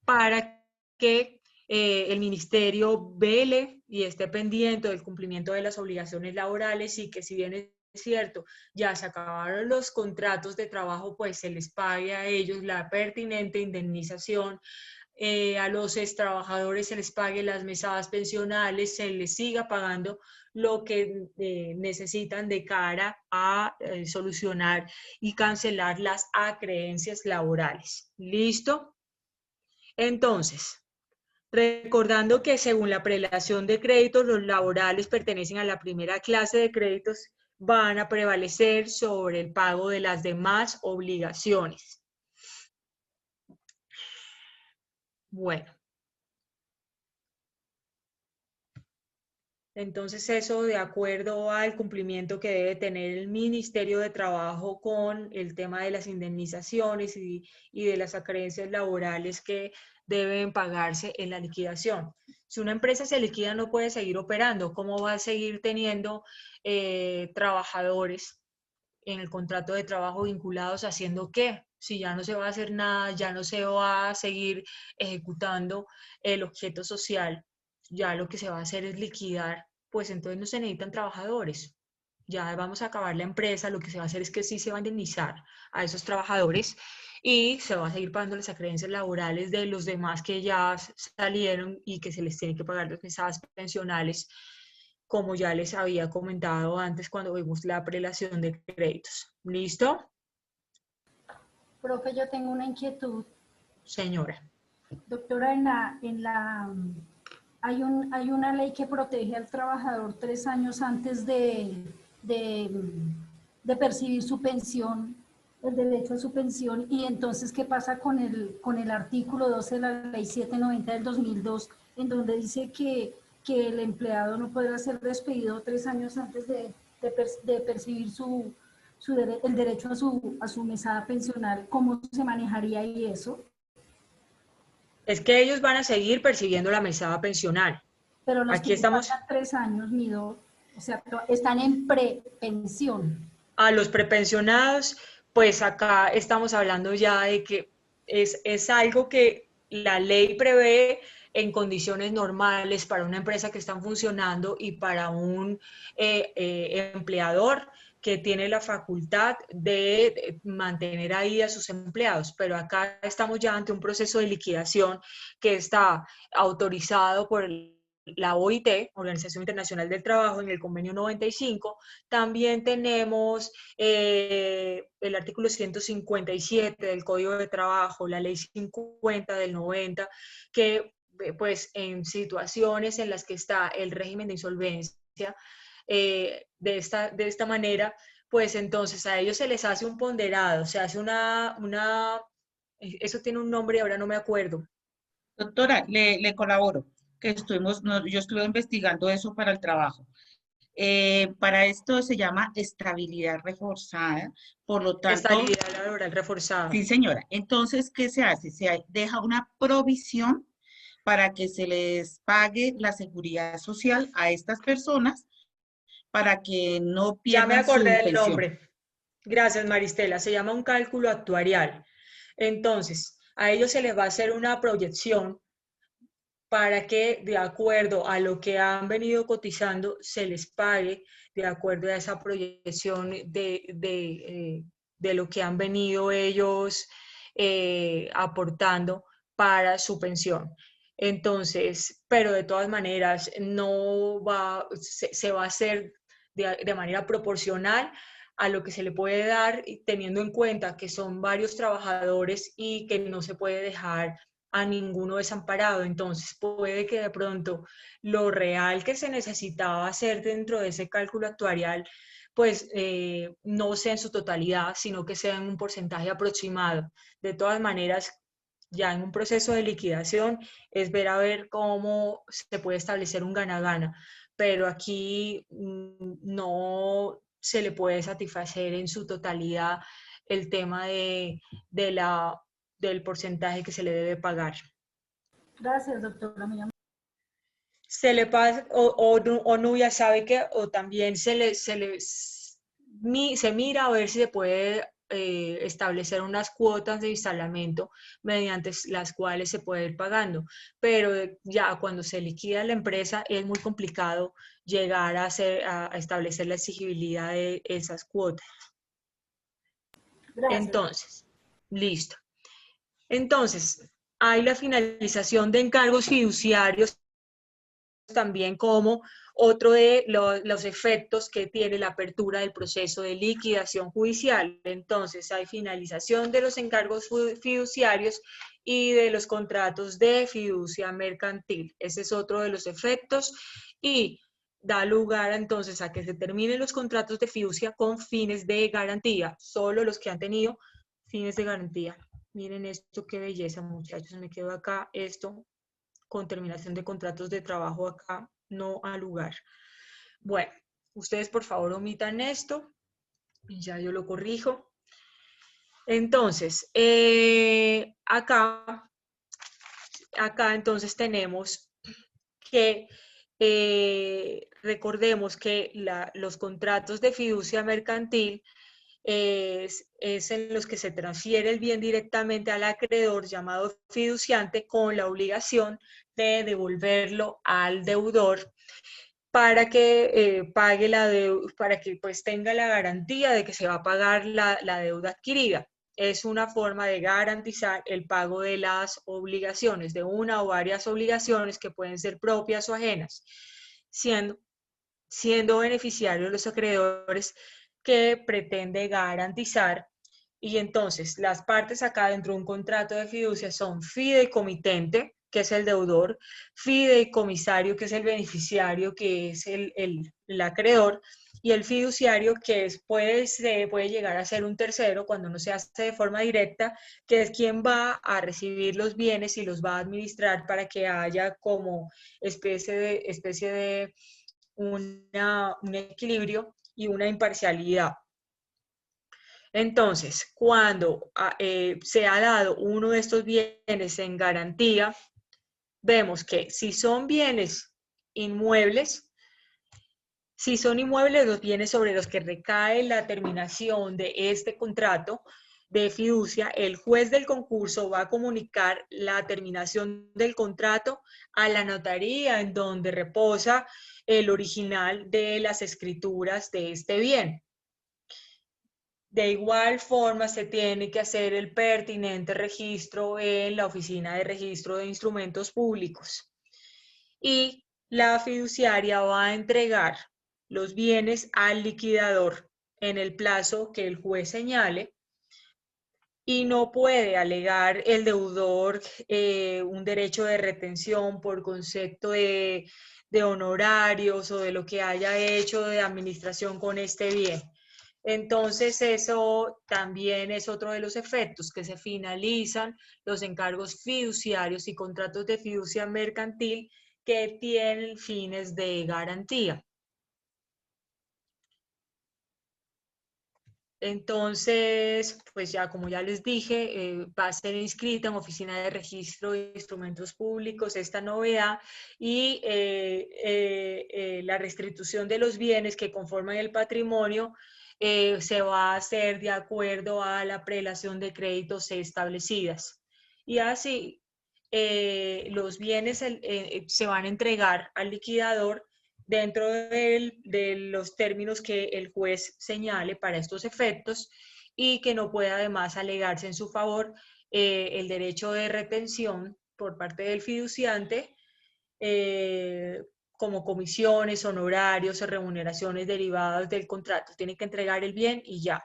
Para que el ministerio vele y esté pendiente del cumplimiento de las obligaciones laborales y que si bien es cierto, ya se acabaron los contratos de trabajo, pues se les pague a ellos la pertinente indemnización, a los trabajadores se les pague las mesadas pensionales, se les siga pagando lo que necesitan de cara a solucionar y cancelar las acreencias laborales. ¿Listo? Entonces, recordando que según la prelación de créditos, los laborales pertenecen a la primera clase de créditos, van a prevalecer sobre el pago de las demás obligaciones. Bueno. Entonces eso de acuerdo al cumplimiento que debe tener el Ministerio de Trabajo con el tema de las indemnizaciones y de las acreencias laborales que deben pagarse en la liquidación. Si una empresa se liquida no puede seguir operando, ¿cómo va a seguir teniendo trabajadores en el contrato de trabajo vinculados haciendo qué? Si ya no se va a hacer nada, ya no se va a seguir ejecutando el objeto social, ya lo que se va a hacer es liquidar, pues entonces no se necesitan trabajadores. Ya vamos a acabar la empresa, lo que se va a hacer es que sí se va a indemnizar a esos trabajadores y se va a seguir pagando las acreencias laborales de los demás que ya salieron y que se les tiene que pagar las mesadas pensionales, como ya les había comentado antes cuando vimos la prelación de créditos. ¿Listo? Profe, yo tengo una inquietud. Señora. Doctora, hay una ley que protege al trabajador 3 años antes de percibir su pensión, el derecho a su pensión, y entonces, ¿qué pasa con el artículo 12 de la ley 790 del 2002, en donde dice que el empleado no podrá ser despedido 3 años antes de percibir el derecho a su mesada pensional? ¿Cómo se manejaría ahí eso? Es que ellos van a seguir percibiendo la mesada pensional. Pero los Aquí que estamos... pasan 3 años, Nido, o sea, están en prepensión. A los prepensionados, pues acá estamos hablando ya de que es algo que la ley prevé en condiciones normales para una empresa que está funcionando y para un empleador que tiene la facultad de mantener ahí a sus empleados, pero acá estamos ya ante un proceso de liquidación que está autorizado por la OIT, Organización Internacional del Trabajo, en el convenio 95. También tenemos el artículo 157 del Código de Trabajo, la ley 50 del 90, que pues en situaciones en las que está el régimen de insolvencia, de esta manera, pues entonces a ellos se les hace un ponderado, se hace eso tiene un nombre, ahora no me acuerdo. Doctora, le colaboro, que yo estuve investigando eso para el trabajo. Para esto se llama estabilidad reforzada, por lo tanto... Estabilidad laboral reforzada. Sí, señora. Entonces, ¿qué se hace? Se deja una provisión para que se les pague la seguridad social a estas personas para que no pierdan su pensión. Ya me acordé del pensión. nombre. Gracias, Maristela. Se llama un cálculo actuarial. Entonces, a ellos se les va a hacer una proyección para que, de acuerdo a lo que han venido cotizando, se les pague de acuerdo a esa proyección de lo que han venido ellos aportando para su pensión. Entonces, pero de todas maneras, se va a hacer de manera proporcional a lo que se le puede dar, teniendo en cuenta que son varios trabajadores y que no se puede dejar a ninguno desamparado. Entonces puede que de pronto lo real que se necesitaba hacer dentro de ese cálculo actuarial pues no sea en su totalidad, sino que sea en un porcentaje aproximado. De todas maneras, ya en un proceso de liquidación es ver a ver cómo se puede establecer un gana-gana, pero aquí no se le puede satisfacer en su totalidad el tema del porcentaje que se le debe pagar. Gracias, doctora. Se le pasa, o Nubia sabe que, o también se mira a ver si se puede establecer unas cuotas de instalamiento mediante las cuales se puede ir pagando, pero ya cuando se liquida la empresa es muy complicado llegar a establecer la exigibilidad de esas cuotas. Gracias. Entonces, listo. Entonces, hay la finalización de encargos fiduciarios también como otro de los efectos que tiene la apertura del proceso de liquidación judicial. Entonces, hay finalización de los encargos fiduciarios y de los contratos de fiducia mercantil. Ese es otro de los efectos y da lugar entonces a que se terminen los contratos de fiducia con fines de garantía, solo los que han tenido fines de garantía. Miren esto, qué belleza, muchachos, me quedo acá, esto con terminación de contratos de trabajo acá, no al lugar. Bueno, ustedes por favor omitan esto, y ya yo lo corrijo. Entonces, acá entonces tenemos que recordemos que los contratos de fiducia mercantil es en los que se transfiere el bien directamente al acreedor llamado fiduciante con la obligación de devolverlo al deudor para que pague la deuda, para que pues tenga la garantía de que se va a pagar la deuda adquirida. Es una forma de garantizar el pago de las obligaciones, de una o varias obligaciones que pueden ser propias o ajenas, siendo beneficiarios los acreedores que pretende garantizar. Y entonces las partes acá dentro de un contrato de fiducia son fideicomitente, que es el deudor, fideicomisario, que es el beneficiario, que es el acreedor, y el fiduciario, que puede llegar a ser un tercero cuando no se hace de forma directa, que es quien va a recibir los bienes y los va a administrar para que haya como especie de un equilibrio y una imparcialidad. Entonces, cuando se ha dado uno de estos bienes en garantía, vemos que si son bienes inmuebles, los bienes sobre los que recae la terminación de este contrato de fiducia, el juez del concurso va a comunicar la terminación del contrato a la notaría en donde reposa el original de las escrituras de este bien. De igual forma, se tiene que hacer el pertinente registro en la Oficina de Registro de Instrumentos Públicos. Y la fiduciaria va a entregar los bienes al liquidador en el plazo que el juez señale, y no puede alegar el deudor un derecho de retención por concepto de honorarios o de lo que haya hecho de administración con este bien. Entonces, eso también es otro de los efectos, que se finalizan los encargos fiduciarios y contratos de fiducia mercantil que tienen fines de garantía. Entonces, pues ya como ya les dije, va a ser inscrita en Oficina de Registro de Instrumentos Públicos esta novedad, y la restitución de los bienes que conforman el patrimonio se va a hacer de acuerdo a la prelación de créditos establecidas. Y así los bienes se van a entregar al liquidador dentro de los términos que el juez señale para estos efectos, y que no pueda además alegarse en su favor el derecho de retención por parte del fiduciante, como comisiones, honorarios o remuneraciones derivadas del contrato. Tiene que entregar el bien y ya.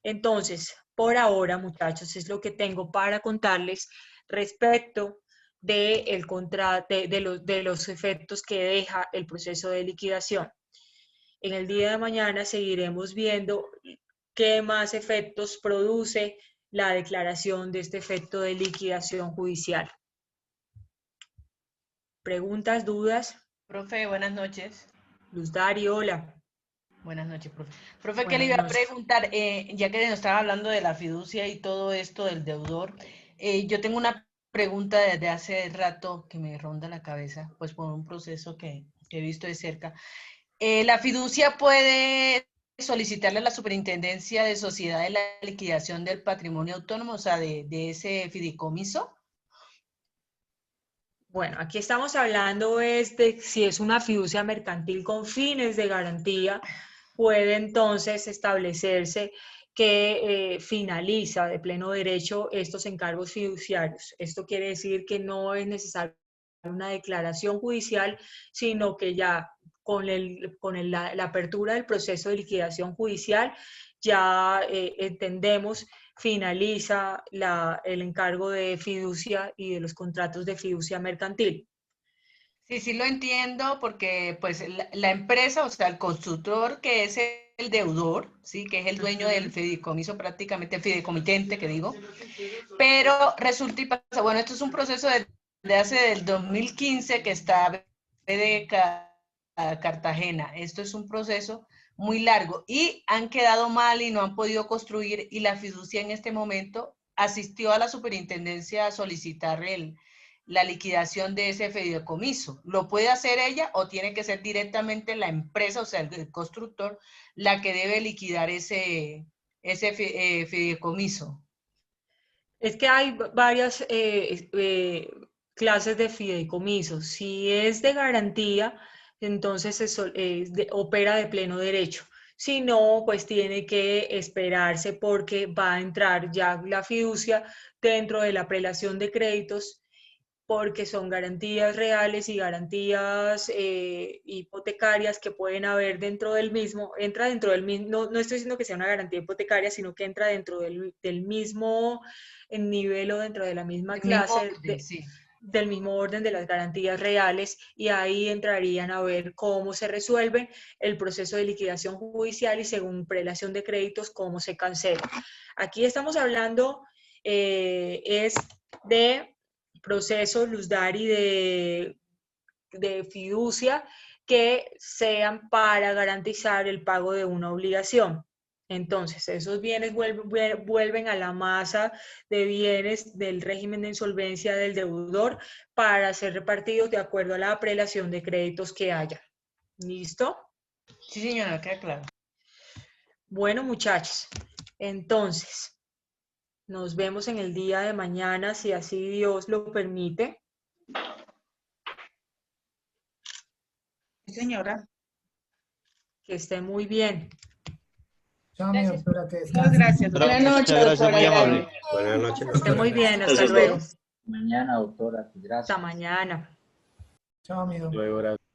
Entonces, por ahora, muchachos, es lo que tengo para contarles respecto de los efectos que deja el proceso de liquidación. En el día de mañana seguiremos viendo qué más efectos produce la declaración de este efecto de liquidación judicial. ¿Preguntas, dudas? Profe, buenas noches. Luz Dari, hola. Buenas noches, profe. Profe, ¿qué le iba a preguntar? Ya que nos estaba hablando de la fiducia y todo esto del deudor, yo tengo una pregunta desde hace rato que me ronda la cabeza, pues por un proceso que he visto de cerca. ¿La fiducia puede solicitarle a la Superintendencia de Sociedades la liquidación del patrimonio autónomo, o sea, de ese fideicomiso? Bueno, aquí estamos hablando de si es una fiducia mercantil con fines de garantía, puede entonces establecerse que finaliza de pleno derecho estos encargos fiduciarios. Esto quiere decir que no es necesaria una declaración judicial, sino que ya con la apertura del proceso de liquidación judicial ya entendemos finaliza el encargo de fiducia y de los contratos de fiducia mercantil. Sí, sí lo entiendo, porque pues la empresa, o sea, el constructor, que es el deudor, ¿sí? Que es el dueño del fideicomiso, prácticamente el fideicomitente, que digo, pero resulta y pasa, bueno, esto es un proceso de hace del 2015 que está Cartagena. Esto es un proceso muy largo y han quedado mal y no han podido construir, y la fiducia en este momento asistió a la superintendencia a solicitar la liquidación de ese fideicomiso. ¿Lo puede hacer ella o tiene que ser directamente la empresa, o sea, el constructor, la que debe liquidar ese fideicomiso? Es que hay varias clases de fideicomisos. Si es de garantía, entonces opera de pleno derecho. Si no, pues tiene que esperarse porque va a entrar ya la fiducia dentro de la prelación de créditos, porque son garantías reales y garantías hipotecarias que pueden haber dentro del mismo, entra dentro del mismo, no estoy diciendo que sea una garantía hipotecaria, sino que entra dentro del mismo nivel o dentro de la misma clase, del mismo orden de las garantías reales, y ahí entrarían a ver cómo se resuelve el proceso de liquidación judicial y según prelación de créditos cómo se cancela. Aquí estamos hablando es de procesos Luzari de fiducia que sean para garantizar el pago de una obligación. Entonces, esos bienes vuelven a la masa de bienes del régimen de insolvencia del deudor para ser repartidos de acuerdo a la prelación de créditos que haya. ¿Listo? Sí, señora, queda claro. Bueno, muchachos, entonces, nos vemos en el día de mañana, si así Dios lo permite. Sí, señora. Que esté muy bien. Chao, mi doctora, que Muchas gracias. Buenas noches, doctora. Muy amable. Buenas noches. Que esté muy bien, hasta Gracias, luego. doctora. Mañana, doctora. Gracias. Hasta mañana. Chao, mi doctora. Luego, gracias.